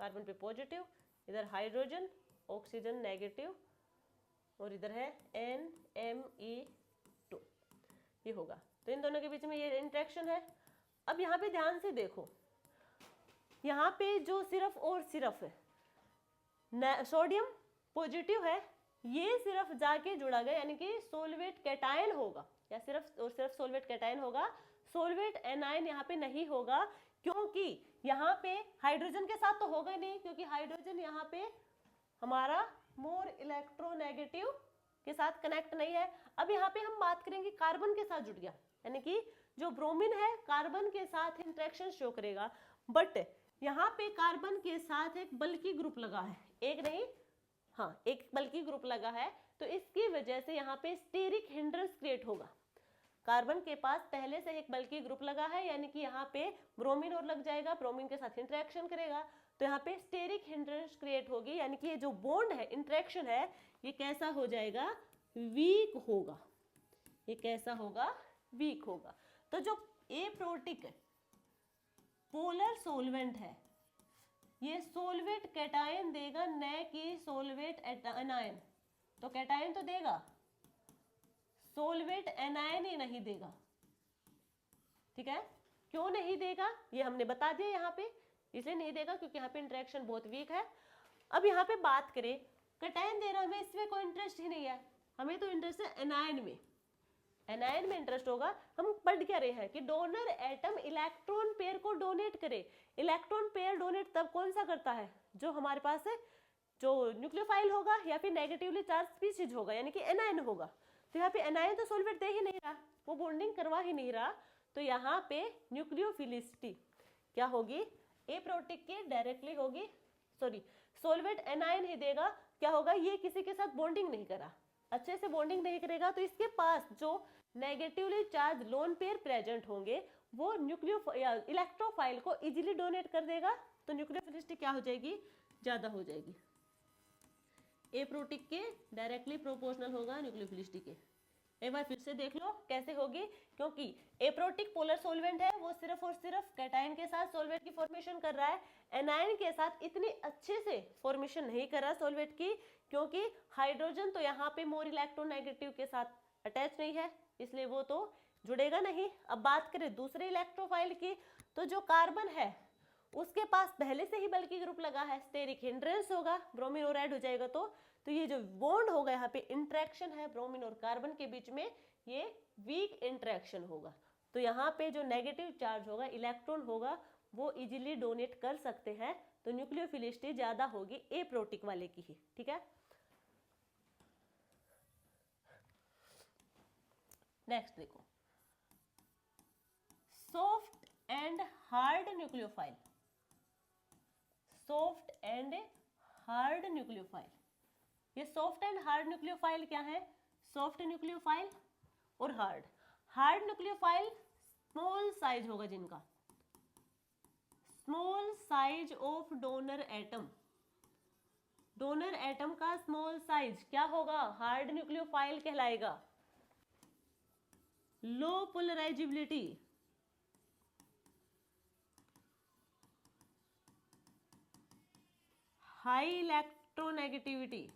कार्बन पे पॉजिटिव, इधर हाइड्रोजन, ऑक्सीजन नेगेटिव, और इधर है NMe2, ये होगा। तो इन दोनों के बीच में ये इंटरेक्शन है। अब यहाँ पे ध्यान से देखो, यहाँ पे जो सिर्फ और सिर्फ है सोडियम पॉजिटिव है, ये सिर्फ जाके जुड़ा गया, यानी कि सोलवेट कैटायन होगा, या सिर्फ और सिर्फ सोलवेट कैटायन होगा, सोलवेट एनायन यहाँ पे नहीं होगा, क्योंकि यहाँ पे हाइड्रोजन के साथ तो होगा नहीं, क्योंकि हाइड्रोजन यहाँ पे हमारा मोर इलेक्ट्रोनेगेटिव के साथ कनेक्ट नहीं है। अब यहाँ पे हम बात करेंगे कार्बन के साथ जुड़ गया, यानी कि जो ब्रोमीन है कार्बन के साथ इंटरेक्शन शो करेगा, बट यहाँ पे कार्बन के साथ एक बल्कि ग्रुप लगा है, एक नहीं, हाँ एक बल्कि ग्रुप लगा है, तो इसकी वजह से यहाँ पे स्टेरिक हिंड्रेंस क्रिएट होगा। कार्बन के पास पहले से एक बल्कि ग्रुप लगा है, यानी कि यहाँ पे ब्रोमीन और लग जाएगा, ब्रोमीन के साथ इंटरेक्शन करेगा, तो यहाँ पे स्टेरिक हिंड्रेंस क्रिएट होगी, यानी कि ये जो बॉन्ड है, इंटरेक्शन है, ये कैसा हो जाएगा, वीक होगा। ये कैसा होगा, वीक होगा। तो जो एप्रोटिक पोलर सोलवेंट है, ये सोलवेट कैटायन देगा, न कि सोलवेट एनायन। तो कैटायन तो देगा, सोलवेट एनायन ही नहीं देगा। ठीक है, क्यों नहीं देगा ये हमने बता दिया यहाँ पे, इसलिए नहीं देगा क्योंकि यहाँ पे इंटरेक्शन बहुत वीक है। अब यहाँ पे बात करें, कैटायन दे रहा है, हमें इसमें कोई इंटरेस्ट ही नहीं है, हमें तो इंटरेस्ट है एनायन में, एनायन में इंटरेस्ट होगा। हम पढ़ क्या रहे हैं कि डोनर एटम इलेक्ट्रॉन पेयर को डोनेट करे। इलेक्ट्रॉन पेयर डोनेट तब कौन सा करता है, जो हमारे पास है, जो न्यूक्लियोफाइल होगा या फिर नेगेटिवली चार्ज स्पीशीज होगा, यानी कि एनायन होगा। तो यहाँ पे एनायन तो सोलवेट दे ही नहीं रहा, वो बॉन्डिंग करवा ही नहीं रहा, तो यहाँ पे न्यूक्लियोफिलिसिटी क्या होगी, एप्रोटिक के डायरेक्टली होगी, सॉरी सोलवेट एनायन ही देगा। क्या होगा, ये किसी के साथ बॉन्डिंग नहीं करा, अच्छे से बॉन्डिंग नहीं करेगा, तो इसके पास जो negatively charge lone pair present होंगे वो इलेक्ट्रोफाइल को इजीली डोनेट कर देगा, तो न्यूक्लियोफिलिसिटी क्या हो जाएगी, ज्यादा हो जाएगी। एप्रोटिक के डायरेक्टली प्रोपोर्शनल होगा न्यूक्लियोफिलिसिटी के। एक बार फिर से देख लो कैसे होगी, क्योंकि एप्रोटिक पोलर सोलवेंट है, वो सिर्फ और सिर्फ कैटायन के साथ सोलवेट की फॉर्मेशन कर रहा है, एनायन के साथ इतनी अच्छे से फॉर्मेशन नहीं कर रहा सोलवेट की, क्योंकि हाइड्रोजन तो यहाँ पे मोर इलेक्ट्रोनेगेटिव के साथ अटैच नहीं है, इसलिए वो तो जुड़ेगा नहीं। अब बात करें दूसरे इलेक्ट्रोफाइल की, तो जो कार्बन है उसके पास पहले से ही बल्कि ग्रुप लगा है, स्टेरिक हिंड्रेंस होगा, ब्रोमीन और ऐड हो जाएगा, तो ये जो बॉन्ड होगा, यहाँ पे इंटरेक्शन है ब्रोमीन और कार्बन के बीच में, ये वीक इंटरेक्शन होगा। तो यहाँ पे जो नेगेटिव चार्ज होगा, इलेक्ट्रॉन होगा, वो इजीली डोनेट कर सकते हैं, तो न्यूक्लियोफिलिसिटी ज्यादा होगी एप्रोटिक वाले की ही। ठीक है, नेक्स्ट देखो, soft and hard nucleophile, soft and hard nucleophile. ये सॉफ्ट एंड हार्ड न्यूक्लियोफाइल क्या है, सॉफ्ट न्यूक्लियोफाइल और hard. Hard nucleophile small size होगा जिनका, small size of donor atom, donor atom का स्मॉल साइज क्या होगा, हार्ड न्यूक्लियोफाइल कहलाएगा। लो पोलराइजिबिलिटी, हाई इलेक्ट्रोनेगेटिविटी,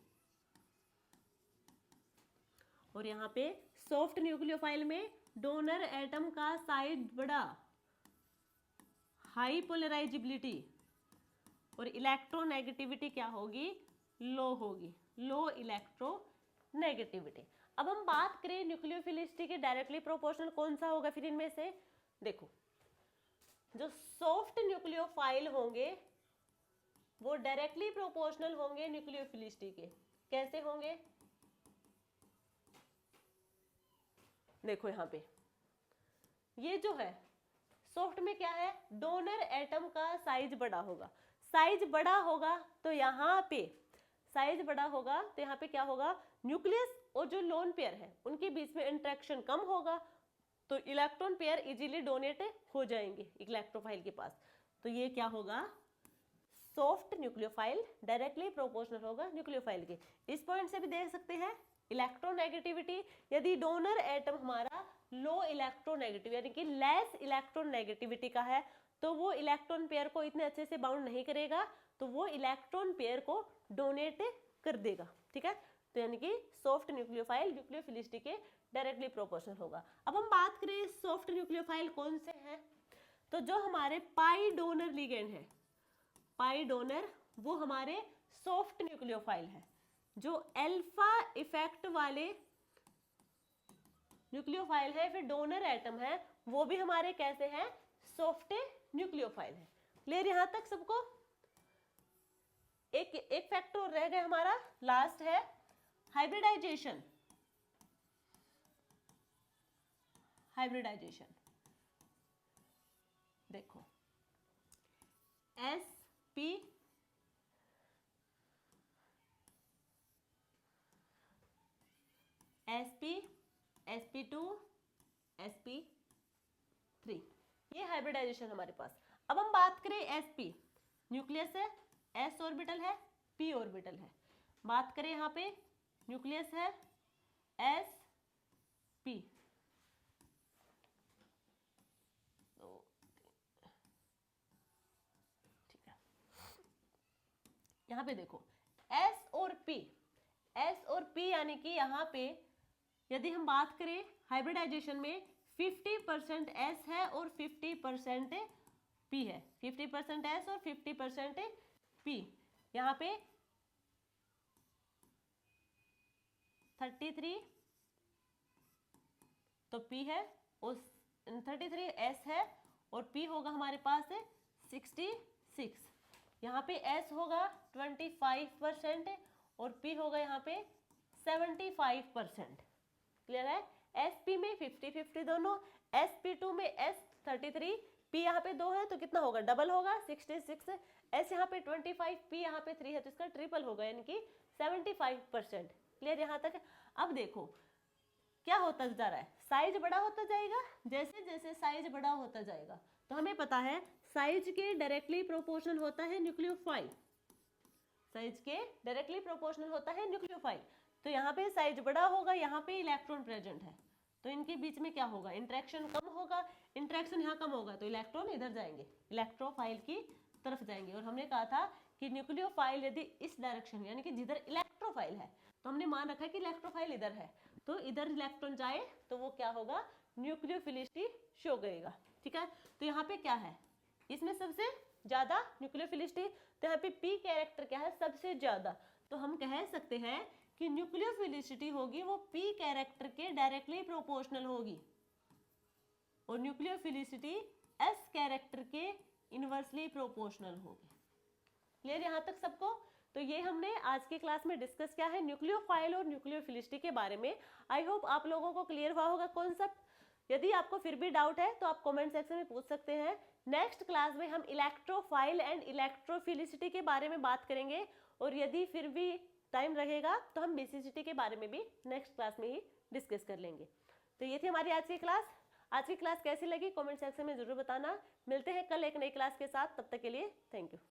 और यहाँ पे सॉफ्ट न्यूक्लियोफाइल में डोनर एटम का साइज बड़ा, हाई पोलराइजिबिलिटी, और इलेक्ट्रोनेगेटिविटी क्या होगी, लो होगी, लो इलेक्ट्रोनेगेटिविटी। अब हम बात करें न्यूक्लियोफिलिसिटी के डायरेक्टली प्रोपोर्शनल कौन सा होगा, फिर इनमें से देखो, जो सॉफ्ट न्यूक्लियोफाइल होंगे वो डायरेक्टली प्रोपोर्शनल होंगे न्यूक्लियोफिलिसिटी के, कैसे होंगे? देखो यहाँ पे ये जो है सॉफ्ट में क्या है, डोनर एटम का साइज बड़ा होगा। साइज बड़ा होगा तो यहाँ पे साइज बड़ा होगा तो यहाँ पे क्या होगा, न्यूक्लियस और जो लोन पेयर है उनके बीच में इंटरेक्शन कम होगा, तो इलेक्ट्रॉन पेयर इजीली डोनेट हो जाएंगे इलेक्ट्रोफाइल के पास। तो ये क्या होगा, सॉफ्ट न्यूक्लियोफाइल डायरेक्टली प्रोपोर्शनल होगा न्यूक्लियोफाइल के। इस पॉइंट से भी देख सकते हैं इलेक्ट्रोनेगेटिविटी, यदि डोनर एटम हमारा लो इलेक्ट्रोनेगेटिव यानी कि लेस इलेक्ट्रोनेगेटिविटी का है तो वो इलेक्ट्रॉन पेयर को इतने अच्छे से बाउंड नहीं करेगा, तो वो इलेक्ट्रॉन पेयर को डोनेट कर देगा। ठीक है, तो यानी कि सॉफ्ट न्यूक्लियोफाइल न्यूक्लियोफिलिसिटी के डायरेक्टली प्रोपोर्शनल होगा। अब हम बात करें सॉफ्ट न्यूक्लियोफाइल कौन से हैं, तो जो हमारे पाई डोनर लिगेंड है, पाई डोनर वो हमारे सॉफ्ट न्यूक्लियोफाइल है। जो अल्फा इफेक्ट वाले न्यूक्लियोफाइल है, फिर डोनर एटम है, वो भी हमारे कैसे हैं, सॉफ्ट न्यूक्लियोफाइल है। क्लियर यहां तक सबको? एक फैक्टर रह गया हमारा, लास्ट है हाइब्रिडाइजेशन। हाइब्रिडाइजेशन देखो sp sp sp2 sp3, ये हाइब्रिडाइजेशन हमारे पास। अब हम बात करें sp, न्यूक्लियस है, s ऑर्बिटल है, p ऑर्बिटल है। बात करें यहाँ पे न्यूक्लियस है s p, ठीक है। यहाँ पे देखो s और p यानी कि यहाँ पे यदि हम बात करें हाइब्रिडाइजेशन में 50% s है और 50% p है, 50% s और 50% p। यहाँ पे 33 तो p है और 33 s है और p होगा हमारे पास 66। यहाँ पे s होगा 25% और p होगा यहाँ पे 75%। क्लियर है? sp में 50-50 दोनों, sp2 में s33, p यहाँ पे 2 है तो कितना होगा, डबल होगा 66, s यहाँ पे 25, p यहाँ पे 3 है तो इसका ट्रिपल होगा यानी कि 75%। क्लियर यहाँ तक? अब देखो क्या होता जा रहा है, साइज बड़ा होता जाएगा। जैसे जैसे साइज बड़ा होता जाएगा तो हमें पता है साइज के डायरेक्टली प्रोपोर्शनल होता है न्यूक्लियोफाइल, साइज के डायरेक्टली प्रोपोर्शनल होता है न्यूक्लियोफाइल। तो यहाँ पे साइज बड़ा होगा, यहाँ पे इलेक्ट्रॉन प्रेजेंट है तो इनके बीच में क्या होगा, इंटरेक्शन कम होगा। इंटरेक्शन यहाँ कम होगा तो इलेक्ट्रॉन इधर जाएंगे, इलेक्ट्रोफाइल की तरफ जाएंगे। और हमने कहा था कि न्यूक्लियोफाइल यदि इस डायरेक्शन यानी कि जिधर इलेक्ट्रोफाइल है तो हमने मान रखा है कि इलेक्ट्रोफाइल इधर है, तो इधर इलेक्ट्रॉन जाए तो वो क्या होगा, न्यूक्लियोफिलिसिटी शो करेगा। ठीक है, तो यहाँ पे क्या है, इसमें सबसे ज्यादा न्यूक्लियोफिलिसिटी, तो यहाँ पे पी कैरेक्टर क्या है, सबसे ज्यादा। तो हम कह सकते हैं कि न्यूक्लियोफिलिसिटी होगी वो पी कैरेक्टर के डायरेक्टली प्रोपोर्शनल होगी और न्यूक्लियोफिलिसिटी एस कैरेक्टर के इनवर्सली प्रोपोर्शनल होगी। क्लियर यहाँ तक सबको? तो ये हमने आज की क्लास में डिस्कस किया है न्यूक्लियोफाइल और न्यूक्लियोफिलिसिटी के बारे में। आई होप आप लोगों को क्लियर हुआ होगा कॉन्सेप्ट। यदि आपको फिर भी डाउट है तो आप कमेंट सेक्शन में पूछ सकते हैं। नेक्स्ट क्लास में हम इलेक्ट्रोफाइल एंड इलेक्ट्रोफिलिसिटी के बारे में बात करेंगे और यदि फिर भी टाइम रहेगा तो हम बेसिसिटी के बारे में भी नेक्स्ट क्लास में ही डिस्कस कर लेंगे। तो ये थी हमारी आज की क्लास। आज की क्लास कैसी लगी कमेंट सेक्शन में जरूर बताना। मिलते हैं कल एक नई क्लास के साथ, तब तक के लिए थैंक यू।